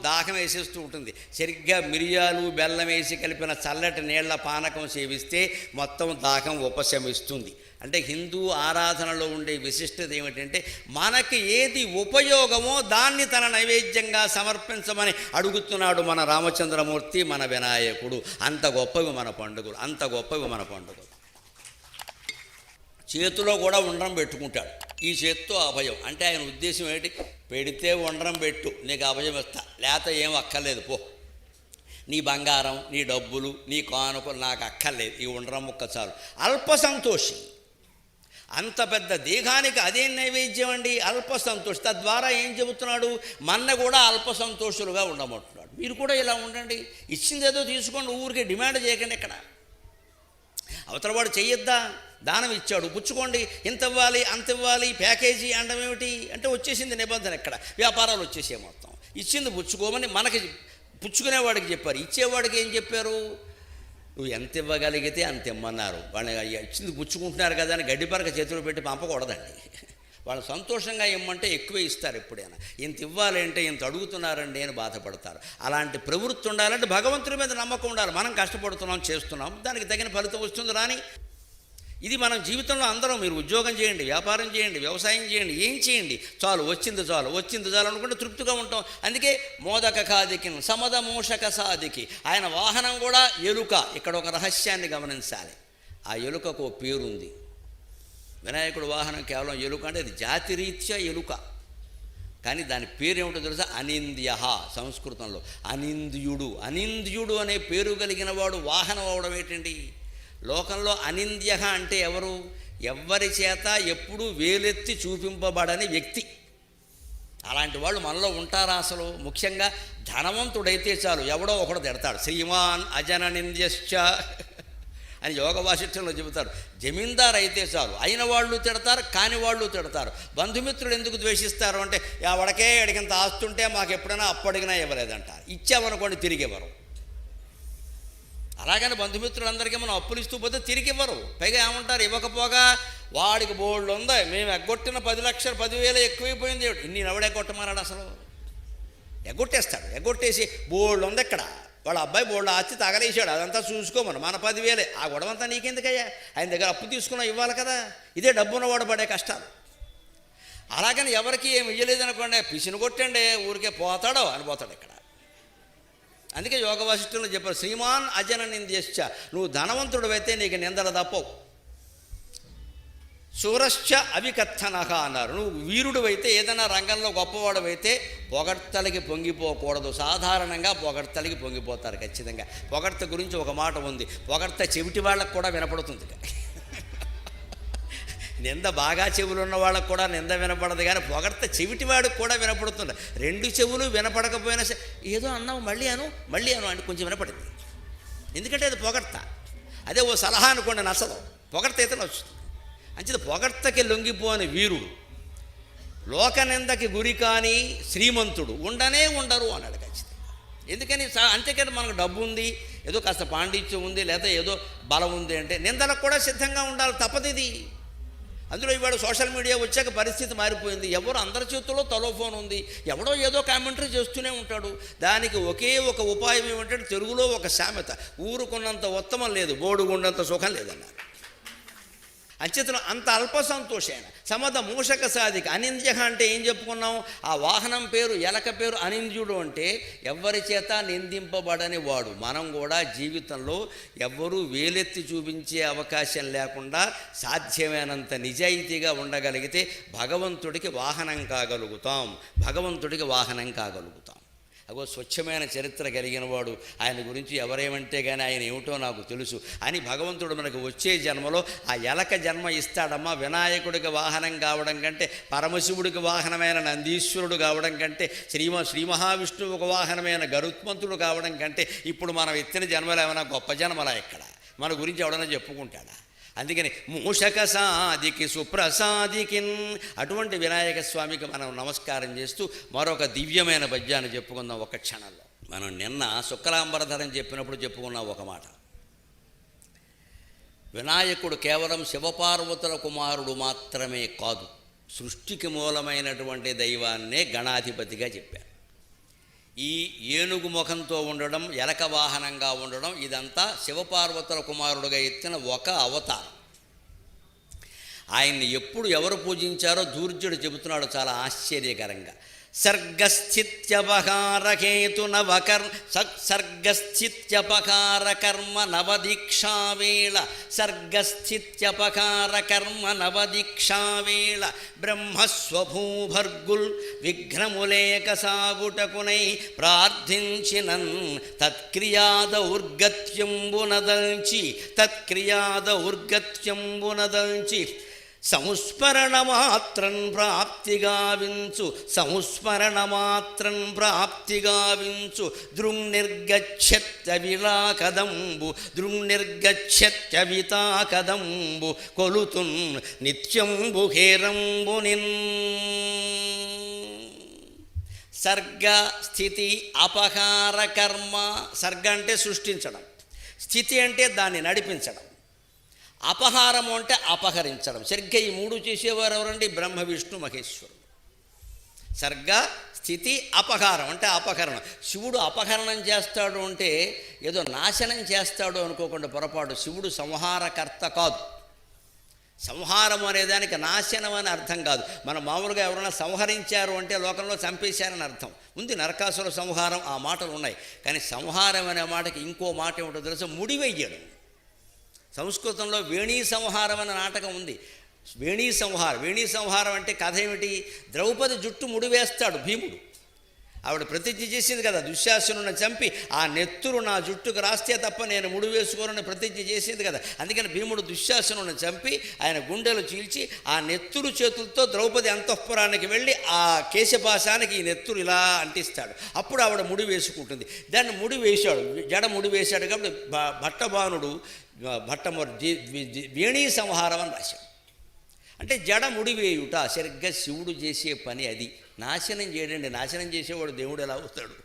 దాహం వేసేస్తూ ఉంటుంది. సరిగ్గా మిరియాలు బెల్లం వేసి కలిపిన చల్లటి నీళ్ల పానకం సేవిస్తే మొత్తం దాహం ఉపశమిస్తుంది. అంటే హిందూ ఆరాధనలో ఉండే విశిష్టత ఏమిటంటే మనకి ఏది ఉపయోగమో దాన్ని తన నైవేద్యంగా సమర్పించమని అడుగుతున్నాడు మన రామచంద్రమూర్తి, మన వినాయకుడు. అంత గొప్పవి మన పండుగలు, అంత గొప్పవి మన పండుగలు. చేతిలో కూడా ఉండ్రం పెట్టుకుంటాడు. ఈ చేత్తో అభయం అంటే ఆయన ఉద్దేశం ఏంటి? పెడితే ఉండ్రం పెట్టు, నీకు అభయం ఇస్తా, లేకపోతే ఏం అక్కర్లేదు పో. నీ బంగారం, నీ డబ్బులు, నీ కానుకలు నాకు అక్కర్లేదు, ఈ ఉండ్రం ముక్క చాలు. అల్ప సంతోషి, అంత పెద్ద దేహానికి అదేం నైవేద్యం అండి? అల్ప సంతోషి. తద్వారా ఏం చెబుతున్నాడు? మన కూడా అల్ప సంతోషులుగా ఉండమంటున్నాడు. మీరు కూడా ఇలా ఉండండి, ఇచ్చిందేదో తీసుకోండి, ఊరికే డిమాండ్ చేయకండి. ఎక్కడ అవతలవాడు చెయ్యొద్దా? దానం ఇచ్చాడు, పుచ్చుకోండి, ఇంత ఇవ్వాలి అంత ఇవ్వాలి, ప్యాకేజీ అనడం ఏమిటి అంటే వచ్చేసింది నిబంధన. ఎక్కడ వ్యాపారాలు వచ్చేసే మొత్తం ఇచ్చింది పుచ్చుకోమని మనకి పుచ్చుకునేవాడికి చెప్పారు. ఇచ్చేవాడికి ఏం చెప్పారు? నువ్వు ఎంత ఇవ్వగలిగితే అంత ఇమ్మన్నారు. వాళ్ళు ఇచ్చింది పుచ్చుకుంటున్నారు కదా అని గడ్డిపరక చేతులు పెట్టి పంపకూడదండి. వాళ్ళు సంతోషంగా ఇమ్మంటే ఎక్కువే ఇస్తారు. ఎప్పుడైనా ఇంత ఇవ్వాలంటే ఇంత అడుగుతున్నారండి అని బాధపడతారు. అలాంటి ప్రవృత్తి ఉండాలంటే భగవంతుడి మీద నమ్మకం ఉండాలి. మనం కష్టపడుతున్నాం, చేస్తున్నాం, దానికి తగిన ఫలితం వస్తుంది రాని. ఇది మనం జీవితంలో అందరం, మీరు ఉద్యోగం చేయండి, వ్యాపారం చేయండి, వ్యవసాయం చేయండి, ఏం చేయండి, చాలు వచ్చింది చాలు వచ్చింది చాలు అనుకుంటే తృప్తిగా ఉంటాం. అందుకే మోదక కాదికిన్ సమద మూషక సాదికి. ఆయన వాహనం కూడా ఎలుక. ఇక్కడ ఒక రహస్యాన్ని గమనించాలి. ఆ ఎలుకకు ఓ పేరుంది. వినాయకుడు వాహనం కేవలం ఎలుక అంటే అది జాతిరీత్యా ఎలుక, కానీ దాని పేరు ఏమిటో తెలుసా? అనింద్య. సంస్కృతంలో అనింద్యుడు. అనింద్యుడు అనే పేరు కలిగిన వాడు వాహనం అవడం ఏంటండి? లోకంలో అనింద్య అంటే ఎవరు? ఎవ్వరి చేత ఎప్పుడూ వేలెత్తి చూపింపబడని వ్యక్తి. అలాంటి వాళ్ళు మనలో ఉంటారా అసలు? ముఖ్యంగా ధనవంతుడైతే చాలు ఎవడో ఒకడు తిడతాడు. శ్రీమాన్ అజననింద్యశ్చ అని యోగ వాసిష్ఠంలో చెబుతారు. జమీందారు అయితే చాలు అయిన వాళ్ళు తిడతారు, కాని వాళ్ళు తిడతారు. బంధుమిత్రులు ఎందుకు ద్వేషిస్తారు అంటే ఎవడికే ఎడికింత ఆస్తుంటే మాకు ఎప్పుడైనా అప్పడిగినా ఇవ్వలేదంటారు. ఇచ్చామనుకోండి తిరిగి ఇవ్వరు. అలాగని బంధుమిత్రులందరికీ మనం అప్పులు ఇస్తూ పోతే తిరిగి ఇవ్వరు. పైగా ఏమంటారు? ఇవ్వకపోగా వాడికి బోల్డ్ ఉందా, మేము ఎగ్గొట్టిన 10 లక్షలు 10,000 ఎక్కువైపోయింది. ఇన్ని ఎవడెగ్గొట్టమన్నాడు అసలు? ఎగ్గొట్టేస్తాడు. ఎగ్గొట్టేసి బోల్డ్ ఉంది ఇక్కడ, వాళ్ళ అబ్బాయి బోల్డ్ ఆస్తి తగలేసాడు, అదంతా చూసుకోమను, మన 10,000 ఆ గొడవంతా నీకెందుకయ్యా? ఆయన దగ్గర అప్పు తీసుకున్నా ఇవ్వాలి కదా. ఇదే డబ్బున్నవాడు పడే కష్టాలు. అలాగని ఎవరికి ఏమి ఇయ్యలేదనుకోండి, పిసిని కొట్టండి ఊరికే పోతాడో అని పోతాడు ఇక్కడ. అందుకే యోగ వాసిష్ఠంలో చెప్పారు, శ్రీమాన్ అజన నింద్యశ్చ, నువ్వు ధనవంతుడు అయితే నీకు నిందలు తప్పవు. శూరశ్చ అవికథనః అన్నారు. నువ్వు వీరుడు అయితే, ఏదైనా రంగంలో గొప్పవాడు అయితే పొగడ్తలకి పొంగిపోకూడదు. సాధారణంగా పొగడ్తలకి పొంగిపోతారు ఖచ్చితంగా. పొగడ్త గురించి ఒక మాట ఉంది, పొగడ్త చెవిటి వాళ్ళకు కూడా వినపడుతుంది. నింద బాగా చెవులు ఉన్న వాళ్ళకు కూడా నింద వినపడదు, కానీ పొగడ్త చెవిటివాడికి కూడా వినపడుతుంది. రెండు చెవులు వినపడకపోయినా సరే ఏదో అన్నావు మళ్ళీ అను అంటే కొంచెం వినపడింది, ఎందుకంటే అది పొగడ్త. అదే ఓ సలహా అనుకోండి నచ్చదు, పొగడ్త అయితే నచ్చుతుంది. అంచేది పొగడ్తకి లొంగిపోని వీరుడు, లోకనిందకి గురి కాని శ్రీమంతుడు ఉండరు అన్నాడు ఖచ్చితంగా. ఎందుకని అంతేకాదు మనకు డబ్బు ఉంది, ఏదో కాస్త పాండిత్యం ఉంది, లేదా ఏదో బలం ఉంది అంటే నిందలకు కూడా సిద్ధంగా ఉండాలి, తప్పదు ఇది. అందులో ఇవాడు సోషల్ మీడియా వచ్చాక పరిస్థితి మారిపోయింది. ఎవరు అందరి చేతుల్లో తలో ఫోన్ ఉంది, ఎవడో ఏదో కామెంటరీ చేస్తూనే ఉంటాడు. దానికి ఒకే ఒక ఉపాయం ఏమంటే, తెలుగులో ఒక సామెత, ఊరుకున్నంత ఉత్తమం లేదు, బోడుగుండంత సుఖం లేదన్నారు. అంచేతను అంత అల్ప సంతోషేన సమద మూషక సాధిక. అనింద్య అంటే ఏం చెప్పుకున్నాం, ఆ వాహనం పేరు ఎలక పేరు అనింద్యుడు అంటే ఎవ్వరి చేత నిందింపబడని వాడు. మనం కూడా జీవితంలో ఎవ్వరూ వేలెత్తి చూపించే అవకాశం లేకుండా సాధ్యమైనంత నిజాయితీగా ఉండగలిగితే భగవంతుడికి వాహనం కాగలుగుతాం. అగో స్వచ్ఛమైన చరిత్ర కలిగిన వాడు, ఆయన గురించి ఎవరేమంటే కానీ ఆయన ఏమిటో నాకు తెలుసు అని భగవంతుడు మనకు వచ్చే జన్మలో ఆ ఎలక జన్మ ఇస్తాడమ్మా. వినాయకుడికి వాహనం కావడం కంటే, పరమశివుడికి వాహనమైన నందీశ్వరుడు కావడం కంటే, శ్రీ మహావిష్ణువుకు వాహనమైన గరుత్మంతుడు కావడం కంటే ఇప్పుడు మనం ఎత్తిన జన్మలు ఏమైనా గొప్ప జన్మలా? ఇక్కడ మన గురించి ఎవడన్నా చెప్పుకుంటాడా? అందుకని మూషక సాధికి సుప్రసాదికిన్ అటువంటి వినాయక స్వామికి మనం నమస్కారం చేస్తూ మరొక దివ్యమైన పద్యాన్ని చెప్పుకుందాం ఒక క్షణంలో. మనం నిన్న శుక్లాంబరధరం చెప్పినప్పుడు చెప్పుకున్నాం ఒక మాట, వినాయకుడు కేవలం శివపార్వతుల కుమారుడు మాత్రమే కాదు, సృష్టికి మూలమైనటువంటి దైవాన్నే గణాధిపతిగా చెప్పారు. ఈ ఏనుగు ముఖంతో ఉండడం, ఎలక వాహనంగా ఉండడం, ఇదంతా శివపార్వతుల కుమారుడుగా ఎత్తిన ఒక అవతారం. ఆయన్ని ఎప్పుడు ఎవరు పూజించారో దూర్జుడు చెబుతున్నాడు చాలా ఆశ్చర్యకరంగా. సర్గస్థిత్యపకారకర్మ నవదీక్షావేళ బ్రహ్మస్వభూభర్గుల్ విఘ్నములేక సాగుటకునై ప్రార్థించినన్ తత్క్రియాద సంస్మరణ మాత్రం ప్రాప్తిగావించు దృంనిర్గచ్చత్యవితాకదంబు కొలుతున్ నిత్యంబు హేరంబునిన్. సర్గ స్థితి అపకార కర్మ. సర్గ అంటే సృష్టించడం, స్థితి అంటే దాన్ని నడిపించడం, అపహారము అంటే అపహరించడం. సరిగ్గా ఈ మూడు చేసేవారు ఎవరండి? బ్రహ్మ విష్ణు మహేశ్వరుడు. సర్గ స్థితి అపహారం అంటే అపహరణం. శివుడు అపహరణం చేస్తాడు అంటే ఏదో నాశనం చేస్తాడు అనుకోకుండా పొరపాటు. శివుడు సంహారకర్త కాదు. సంహారం అనేదానికి నాశనం అని అర్థం కాదు. మనం మామూలుగా ఎవరైనా సంహరించారు అంటే లోకంలో చంపేశారని అర్థం ఉంది. నరకాసుర సంహారం ఆ మాటలు ఉన్నాయి. కానీ సంహారం అనే మాటకి ఇంకో మాట ఏమిటో తెలుసా? ముడివెయ్యడం. సంస్కృతంలో వేణీ సంహారం అనే నాటకం ఉంది. వేణీ సంహారం అంటే కథ ఏమిటి? ద్రౌపది జుట్టు ముడివేస్తాడు భీముడు. ఆవిడ ప్రతిజ్ఞ చేసింది కదా, దుశ్శాసనుని చంపి ఆ నెత్తురు నా జుట్టుకు రాస్తే తప్ప నేను ముడి వేసుకోనని ప్రతిజ్ఞ చేసింది కదా. అందుకని భీముడు దుశ్శాసనుని చంపి ఆయన గుండెలు చీల్చి ఆ నెత్తురు చేతులతో ద్రౌపది అంతఃపురానికి వెళ్ళి ఆ కేశపాశానికి ఈ నెత్తురు ఇలా అంటిస్తాడు. అప్పుడు ఆవిడ ముడి వేసుకుంటుంది. దాన్ని ముడి వేశాడు, జడ ముడి వేశాడు. కాబట్టి భట్టభానుడు వేణీ సంహారం అని రాశాడు. అంటే జడ ముడివేయుట సరిగ్గా శివుడు చేసే పని అది. నాశనం చేయడండి. నాశనం చేసేవాడు దేవుడు ఎలా అవుతాడు?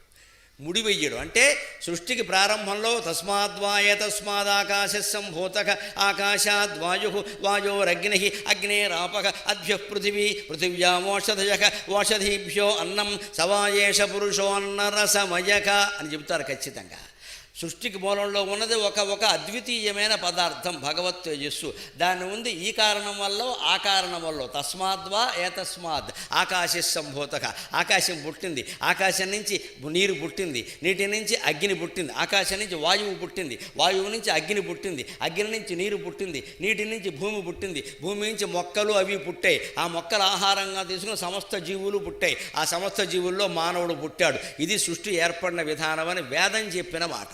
ముడివెయ్యడు అంటే సృష్టికి ప్రారంభంలో తస్మాదాకాశ సంభూతక ఆకాశాద్వాయు వాయోరగ్ని అగ్నేరాపక అద్భ్య పృథివ్యామోషధయక ఓషధీభ్యో అన్నం సవాయేష పురుషో అన్నరసమయక అని చెబుతారు ఖచ్చితంగా. సృష్టికి మూలంలో ఉన్నది ఒక అద్వితీయమైన పదార్థం భగవత్ తేజస్సు. దాని ఉంది ఈ కారణం వల్ల ఆ కారణం వల్ల. తస్మాద్వా ఏతస్మాత్ ఆకాశ సంభూతక, ఆకాశం పుట్టింది, ఆకాశం నుంచి నీరు పుట్టింది, నీటి నుంచి అగ్ని పుట్టింది, ఆకాశం నుంచి వాయువు పుట్టింది, వాయువు నుంచి అగ్ని పుట్టింది, అగ్ని నుంచి నీరు పుట్టింది, నీటి నుంచి భూమి పుట్టింది, భూమి నుంచి మొక్కలు అవి పుట్టాయి, ఆ మొక్కల ఆహారంగా తీసుకుని సమస్త జీవులు పుట్టాయి, ఆ సమస్త జీవుల్లో మానవుడు పుట్టాడు. ఇది సృష్టి ఏర్పడిన విధానం అని వేదం చెప్పిన మాట.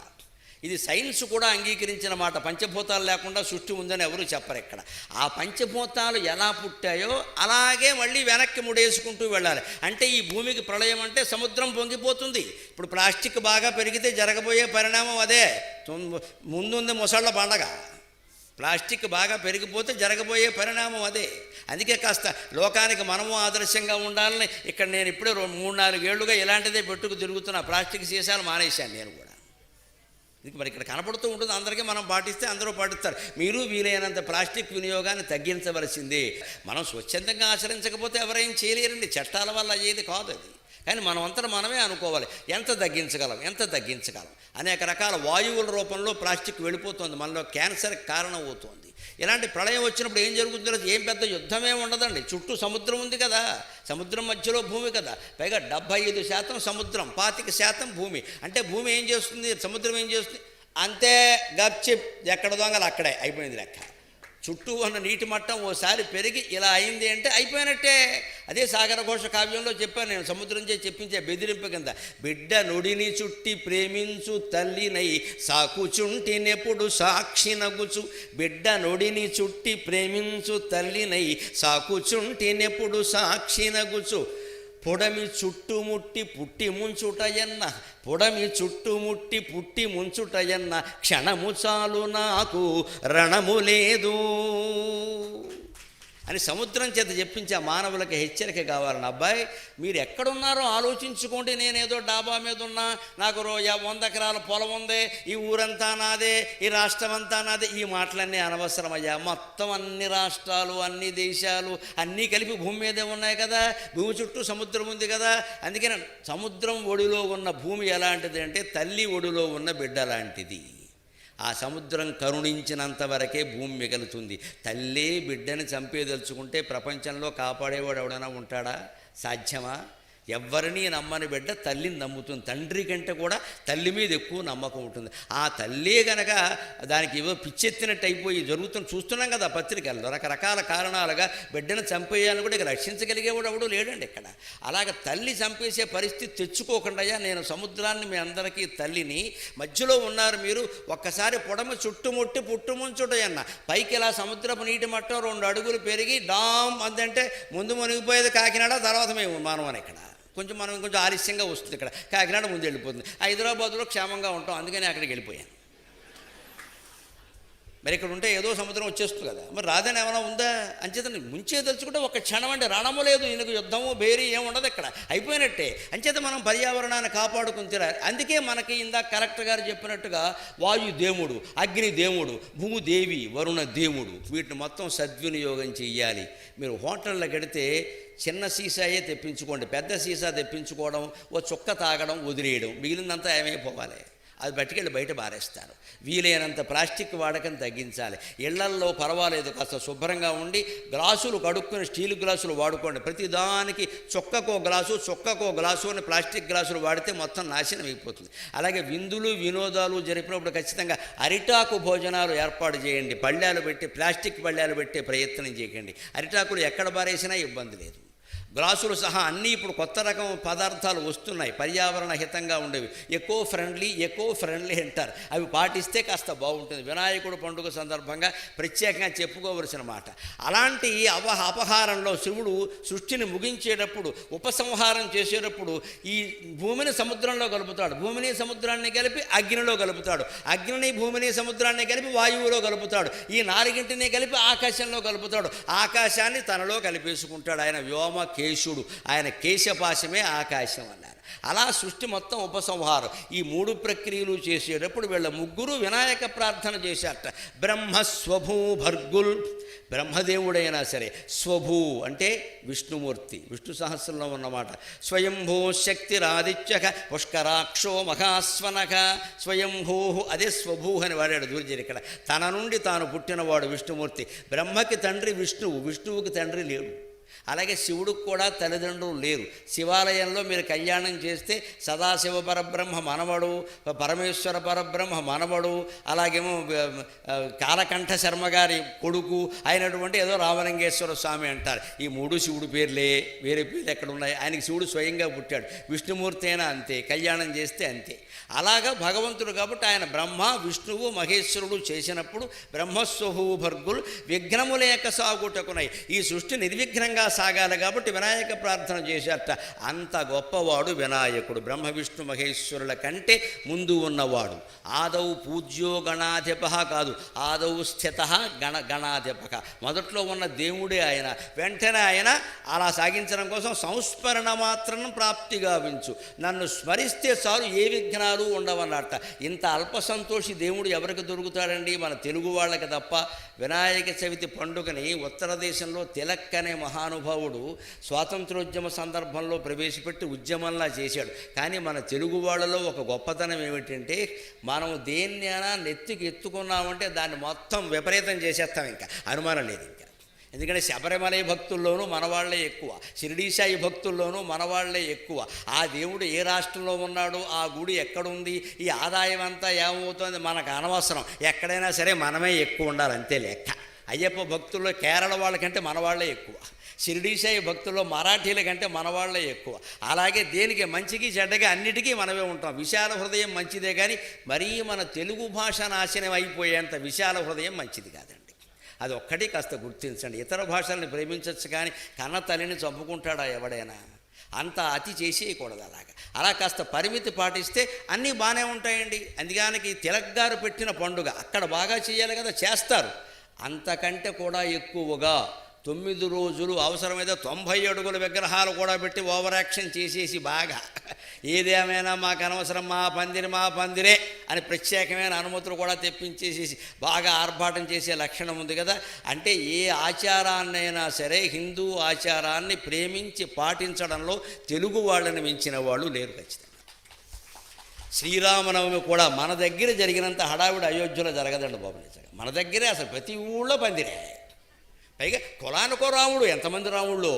ఇది సైన్స్ కూడా అంగీకరించిన మాట. పంచభూతాలు లేకుండా సృష్టి ఉందని ఎవరు చెప్పరు ఇక్కడ. ఆ పంచభూతాలు ఎలా పుట్టాయో అలాగే మళ్ళీ వెనక్కి ముడేసుకుంటూ వెళ్ళాలి. అంటే ఈ భూమికి ప్రళయం అంటే సముద్రం పొంగిపోతుంది. ఇప్పుడు ప్లాస్టిక్ బాగా పెరిగితే జరగబోయే పరిణామం అదే. ముందుంది ముసళ్ళ పండగ. ప్లాస్టిక్ బాగా పెరిగిపోతే జరగబోయే పరిణామం అదే. అందుకే కాస్త లోకానికి మనము ఆదర్శంగా ఉండాలని ఇక్కడ నేను ఇప్పుడే 3-4 ఏళ్లుగా ఇలాంటిదే పెట్టుకు తిరుగుతున్నా. ప్లాస్టిక్ సీసాలు మానేశాను నేను కూడా. ఇది మరి ఇక్కడ కనపడుతూ ఉంటుంది, అందరికీ మనం పాటిస్తే అందరూ పాటిస్తారు. మీరు వీలైనంత ప్లాస్టిక్ వినియోగాన్ని తగ్గించవలసిందే. మనం స్వచ్ఛందంగా ఆచరించకపోతే ఎవరేం చేయలేరండి, చట్టాల వల్ల అయ్యేది కాదు అది. కానీ మనమంతా మనమే అనుకోవాలి ఎంత తగ్గించగలం. అనేక రకాల వాయువుల రూపంలో ప్లాస్టిక్ వెళ్ళిపోతుంది, మనలో క్యాన్సర్కి కారణం అవుతుంది. ఇలాంటి ప్రళయం వచ్చినప్పుడు ఏం జరుగుతుందో ఏం పెద్ద యుద్ధమే ఉండదండి. చుట్టూ సముద్రం ఉంది కదా, సముద్రం మధ్యలో భూమి కదా, పైగా 75% సముద్రం, 25% భూమి. అంటే భూమి ఏం చేస్తుంది, సముద్రం ఏం చేస్తుంది, అంతే గప్చిప్, ఎక్కడ దొంగలు అక్కడే అయిపోయింది లెక్క. చుట్టూ ఉన్న నీటి మట్టం ఓసారి పెరిగి ఇలా అయింది అంటే అయిపోయినట్టే. అదే సాగరఘోష కావ్యంలో చెప్పాను నేను, సముద్రం చేసి చెప్పించే బెదిరింపు కింద. బిడ్డ నుడిని చుట్టి ప్రేమించు తల్లినై సాకుచుంటినెప్పుడు సాక్షి నగుచు. బిడ్డ నుడిని చుట్టి ప్రేమించు తల్లినై సాకుచుంటినెప్పుడు సాక్షి నగుచు. పొడమి చుట్టుముట్టి పుట్టి ముంచుటయన్న, పొడమి చుట్టుముట్టి పుట్టి ముంచుటయన్న, క్షణము చాలు నాకు రణము లేదు అని సముద్రం చేత చెప్పించే మానవులకి హెచ్చరిక కావాలని. అబ్బాయి మీరు ఎక్కడున్నారో ఆలోచించుకోండి. నేనేదో డాబా మీద ఉన్నా, నాకు 100 ఎకరాల పొలం ఉంది, ఈ ఊరంతా నాదే, ఈ రాష్ట్రం అంతా నాదే, ఈ మాటలన్నీ అనవసరమయ్యా. మొత్తం అన్ని రాష్ట్రాలు, అన్ని దేశాలు అన్నీ కలిపి భూమి మీదే ఉన్నాయి కదా, భూమి చుట్టూ సముద్రం ఉంది కదా. అందుకని సముద్రం ఒడిలో ఉన్న భూమి ఎలాంటిది అంటే తల్లి ఒడిలో ఉన్న బిడ్డ లాంటిది. ఆ సముద్రం కరుణించినంత వరకే భూమి మిగులుతుంది. తల్లే బిడ్డని చంపేదలుచుకుంటే ప్రపంచంలో కాపాడేవాడు ఎవడైనా ఉంటాడా? సాధ్యమా? ఎవరిని నమ్మని బిడ్డ తల్లిని నమ్ముతుంది. తండ్రి కంటే కూడా తల్లి మీద ఎక్కువ నమ్మకం ఉంటుంది. ఆ తల్లే గనక దానికి ఏవో పిచ్చెత్తినట్టు అయిపోయి జరుగుతుంది, చూస్తున్నాం కదా పత్రికల్లో. రకరకాల కారణాలుగా బిడ్డను చంపేయాలని కూడా ఇక రక్షించగలిగేవాడు ఎవడు లేడండి ఇక్కడ. అలాగ తల్లి చంపేసే పరిస్థితి తెచ్చుకోకుండా నేను సముద్రాన్ని మీ అందరికీ తల్లిని, మధ్యలో ఉన్నారు మీరు, ఒక్కసారి పొడమ చుట్టుముట్టి పుట్టుముంచుటయన్న. పైకి ఇలా సముద్రపు నీటి మట్టం 2 అడుగులు పెరిగి డామ్ అందంటే ముందు మునిగిపోయేది కాకినాడ, తర్వాత మేము మానవని ఇక్కడ మనం కొంచెం ఆలస్యంగా వస్తుంది. ఇక్కడ కాకినాడ ముందు వెళ్ళిపోతుంది. హైదరాబాద్లో క్షేమంగా ఉంటాం, అందుకని అక్కడికి వెళ్ళిపోయాను. మరి ఇక్కడ ఉంటే ఏదో సముద్రం వచ్చేస్తుంది కదా, మరి రాదని ఏమైనా ఉందా? అంచేత ముంచే తెలుసుకుంటే ఒక క్షణం అంటే రణము లేదు, ఈయనకు యుద్ధము బేరీ ఏమి ఉండదు ఇక్కడ, అయిపోయినట్టే. అంచేత మనం పర్యావరణాన్ని కాపాడుకుని తీరాలి. అందుకే మనకి ఇందాక కలెక్టర్ గారు చెప్పినట్టుగా వాయు దేవుడు, అగ్ని దేవుడు, భూదేవి, వరుణ దేవుడు, వీటిని మొత్తం సద్వినియోగం చెయ్యాలి. మీరు హోటల్లో గడితే చిన్న సీసాయే తెప్పించుకోండి, పెద్ద సీసా తెప్పించుకోవడం, ఓ చుక్క తాగడం, వదిలేయడం, మిగిలినంతా ఏమైపోవాలి, అది పట్టుకెళ్ళి బయట బారేస్తారు. వీలైనంత ప్లాస్టిక్ వాడకం తగ్గించాలి. ఇళ్లల్లో పర్వాలేదు, కాస్త శుభ్రంగా ఉండి గ్లాసులు కడుక్కుని స్టీల్ గ్లాసులు వాడుకోండి. ప్రతిదానికి చొక్కకో గ్లాసు అని ప్లాస్టిక్ గ్లాసులు వాడితే మొత్తం నాశనం అయిపోతుంది. అలాగే విందులు వినోదాలు జరిపినప్పుడు ఖచ్చితంగా అరిటాకు భోజనాలు ఏర్పాటు చేయండి. ప్లాస్టిక్ పళ్ళాలు పెట్టే ప్రయత్నం చేయకండి. అరిటాకులు ఎక్కడ బారేసినా ఇబ్బంది లేదు. గ్లాసులు సహా అన్నీ ఇప్పుడు కొత్త రకం పదార్థాలు వస్తున్నాయి, పర్యావరణ హితంగా ఉండేవి, ఎకో ఫ్రెండ్లీ అంటారు. అవి పాటిస్తే కాస్త బాగుంటుంది. వినాయకుడు పండుగ సందర్భంగా ప్రత్యేకంగా చెప్పుకోవలసిన మాట. అలాంటి అపహారంలో శివుడు సృష్టిని ముగించేటప్పుడు, ఉపసంహారం చేసేటప్పుడు ఈ భూమిని సముద్రంలో కలుపుతాడు, భూమిని సముద్రాన్ని కలిపి అగ్నిలో కలుపుతాడు, అగ్నిని భూమిని సముద్రాన్ని కలిపి వాయువులో కలుపుతాడు, ఈ 4ంటిని కలిపి ఆకాశంలో కలుపుతాడు, ఆకాశాన్ని తనలో కలిపేసుకుంటాడు. ఆయన వ్యోమ కేశుడు, ఆయన కేశపాశమే ఆకాశం అన్నారు. అలా సృష్టి మొత్తం ఉపసంహారం. ఈ 3 ప్రక్రియలు చేసేటప్పుడు వీళ్ళ ముగ్గురు వినాయక ప్రార్థన చేశారట. బ్రహ్మస్వభూ భర్గుల్, బ్రహ్మదేవుడైనా సరే, స్వభూ అంటే విష్ణుమూర్తి, విష్ణు సహస్రంలో ఉన్నమాట. స్వయంభూ శక్తిరాదిత్యక పుష్కరాక్షో మహాస్వనక, స్వయంభూ అదే స్వభూ అని వాడాడు దూర్జని. ఇక్కడ తన నుండి తాను పుట్టినవాడు విష్ణుమూర్తి. బ్రహ్మకి తండ్రి విష్ణువు, విష్ణువుకి తండ్రి లేడు. అలాగే శివుడికి కూడా తల్లిదండ్రులు లేరు. శివాలయంలో మీరు కళ్యాణం చేస్తే సదాశివ పరబ్రహ్మ మనవడు, పరమేశ్వర పరబ్రహ్మ మనవడు, అలాగేమో కాలకంఠ శర్మ గారి కొడుకు అయినటువంటి ఏదో రామలింగేశ్వర స్వామి అంటారు. ఈ 3 శివుడి పేర్లే, వేరే పేర్లు ఎక్కడ ఉన్నాయి? ఆయనకి శివుడు స్వయంగా పుట్టాడు. విష్ణుమూర్తి అయినా అంతే, కళ్యాణం చేస్తే అంతే. అలాగా భగవంతుడు కాబట్టి ఆయన బ్రహ్మ విష్ణువు మహేశ్వరుడు చేసినప్పుడు బ్రహ్మస్వభూ భర్గులు విఘ్నము లేక సాగుటకున్నాయి. ఈ సృష్టి నిర్విఘ్నంగా సాగాలి కాబట్టి వినాయక ప్రార్థన చేశారట. అంత గొప్పవాడు వినాయకుడు. బ్రహ్మ విష్ణు మహేశ్వరుల కంటే ముందు ఉన్నవాడు. ఆదౌ పూజ్యో గణాధిప కాదు, ఆదౌ స్థిత గణాధిపక. మొదట్లో ఉన్న దేవుడే ఆయన. వెంటనే ఆయన అలా సాగించడం కోసం సంస్మరణ మాత్రం ప్రాప్తి గావించు, నన్ను స్మరిస్తే చాలు ఏ విఘ్నాలు ఉండవన్నట్ట. ఇంత అల్ప సంతోషి దేవుడు ఎవరికి దొరుకుతాడండి? మన తెలుగు వాళ్ళకి తప్ప. వినాయక చవితి పండుగని ఉత్తర దేశంలో తిలక్ అనే మహానుభావుడు స్వాతంత్రోద్యమ సందర్భంలో ప్రవేశపెట్టి ఉద్యమంలా చేశాడు. కానీ మన తెలుగు వాళ్ళలో ఒక గొప్పతనం ఏమిటంటే, మనం దేన్నైనా నెత్తికి ఎత్తుకున్నామంటే దాన్ని మొత్తం విపరీతం చేసేస్తాం. ఇంకా అనుమానం లేదు. ఇంకా ఎందుకంటే శబరిమల భక్తుల్లోనూ మనవాళ్లే ఎక్కువ, షిరిడీసాయి భక్తుల్లోనూ మనవాళ్లే ఎక్కువ. ఆ దేవుడు ఏ రాష్ట్రంలో ఉన్నాడు, ఆ గుడి ఎక్కడుంది, ఈ ఆదాయం అంతా ఏమవుతుంది మనకు అనవసరం. ఎక్కడైనా సరే మనమే ఎక్కువ ఉండాలి, అంతే లెక్క. అయ్యప్ప భక్తుల్లో కేరళ వాళ్ళకంటే మనవాళ్లే ఎక్కువ, షిరిడీసాయి భక్తుల్లో మరాఠీల కంటే మనవాళ్లే ఎక్కువ. అలాగే దేనికి మంచికి చెడ్డగా అన్నిటికీ మనమే ఉంటాం. విశాల హృదయం మంచిదే కానీ మరీ మన తెలుగు భాష నాశనం అయిపోయేంత విశాల హృదయం మంచిది కాదండి. అది ఒక్కటి కాస్త గుర్తించండి. ఇతర భాషల్ని ప్రేమించవచ్చు కానీ కన్న తల్లిని చంపుకుంటాడా ఎవడైనా? అంత అతి చేసేయకూడదు. అలా కాస్త పరిమితి పాటిస్తే అన్నీ బాగానే ఉంటాయండి. అందుకని తిలక్ గారు పెట్టిన పండుగ అక్కడ బాగా చేయాలి కదా, చేస్తారు. అంతకంటే కూడా ఎక్కువగా 9 రోజులు అవసరమైతే 90 అడుగుల విగ్రహాలు కూడా పెట్టి ఓవర్ యాక్షన్ చేసేసి బాగా ఏదేమైనా మాకు అనవసరం, మా పందిరే అని ప్రత్యేకమైన అనుమతులు కూడా తెప్పించేసేసి బాగా ఆర్భాటం చేసే లక్షణం ఉంది కదా. అంటే ఏ ఆచారాన్నైనా సరే హిందూ ఆచారాన్ని ప్రేమించి పాటించడంలో తెలుగు వాళ్ళని మించిన వాళ్ళు లేరు ఖచ్చితంగా. శ్రీరామనవమి కూడా మన దగ్గర జరిగినంత హడావిడి అయోధ్యలో జరగదండి బాబు. నిజంగా మన దగ్గరే అసలు ప్రతి ఊళ్ళో పందిరే. పైగా కులానికో రాముడు, ఎంతమంది రాముళ్ళు!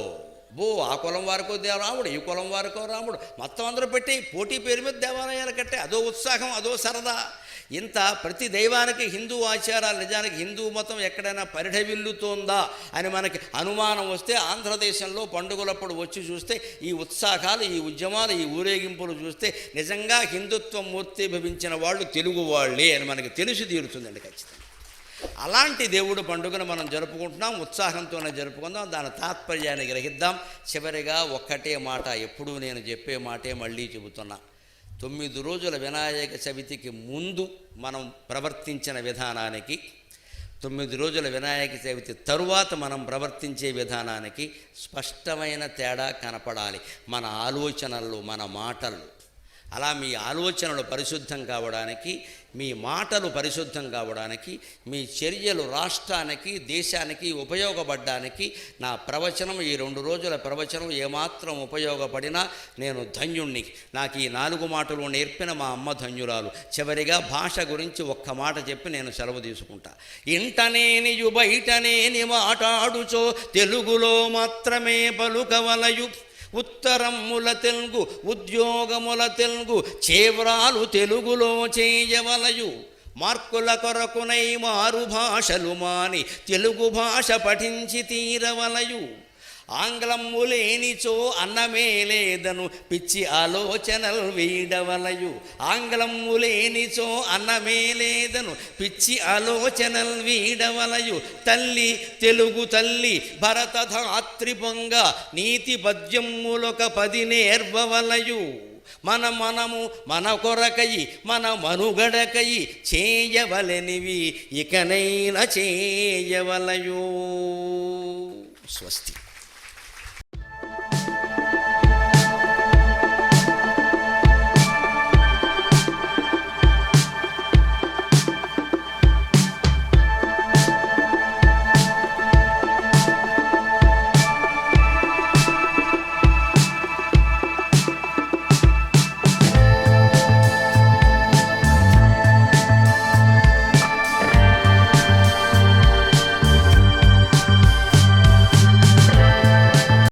ఆ కులం వారికో రాముడు, ఈ కులం వారికో రాముడు, మొత్తం అందరూ పెట్టి పోటీ పేరు మీద దేవాలయాలు కట్టే అదో ఉత్సాహం, అదో సరదా. ఇంత ప్రతి దైవానికి హిందూ ఆచారాలు, నిజానికి హిందూ మతం ఎక్కడైనా పరిఢవిల్లుతోందా అని మనకి అనుమానం వస్తే ఆంధ్రదేశంలో పండుగలప్పుడు వచ్చి చూస్తే ఈ ఉత్సాహాలు, ఈ ఉద్యమాలు, ఈ ఊరేగింపులు చూస్తే నిజంగా హిందుత్వం మూర్తిభవించిన వాళ్ళు తెలుగు వాళ్ళే అని మనకి తెలిసి తీరుతుందండి ఖచ్చితంగా. అలాంటి దేవుడు పండుగను మనం జరుపుకుంటున్నాం, ఉత్సాహంతోనే జరుపుకుందాం, దాని తాత్పర్యాన్ని గ్రహిద్దాం. చివరిగా ఒక్కటే మాట, ఎప్పుడూ నేను చెప్పే మాటే మళ్ళీ చెబుతున్నా. 9 రోజుల వినాయక చవితికి ముందు మనం ప్రవర్తించిన విధానానికి, 9 రోజుల వినాయక చవితి తరువాత మనం ప్రవర్తించే విధానానికి స్పష్టమైన తేడా కనపడాలి. మన ఆలోచనలు, మన మాటలు. అలా మీ ఆలోచనలు పరిశుద్ధం కావడానికి, మీ మాటలు పరిశుద్ధం కావడానికి, మీ చర్యలు రాష్ట్రానికి, దేశానికి ఉపయోగపడడానికి నా ప్రవచనం, ఈ 2 రోజుల ప్రవచనం ఏమాత్రం ఉపయోగపడినా నేను ధన్యుణ్ణి. నాకు ఈ 4 మాటలు నేర్పిన మా అమ్మ ధన్యురాలు. చివరిగా భాష గురించి ఒక్క మాట చెప్పి నేను సెలవు తీసుకుంటా. ఇంటనేనియు బయటనేని మాటాడుచో తెలుగులో మాత్రమే పలుకవలయు, ఉత్తరముల తెలుగు ఉద్యోగముల తెలుగు చేవ్రాలు తెలుగులో చేయవలయు, మార్కుల కొరకునై మారు భాషలు మాని తెలుగు భాష పఠించి తీరవలయు, ఆంగ్లము లేనిచో అన్నమే లేదను పిచ్చి ఆలోచనలు వీడవలయు, ఆంగ్లము లేనిచో అన్నమే లేదను పిచ్చి ఆలోచనలు వీడవలయు, తల్లి తెలుగు తల్లి భరతధాత్రి పొంగ నీతి పద్యములొక 10 నేర్వవలయు, మనము మన కొరకయి మన మనుగడకయి చేయవలెనివి ఇకనైనా చేయవలయు. స్వస్తి.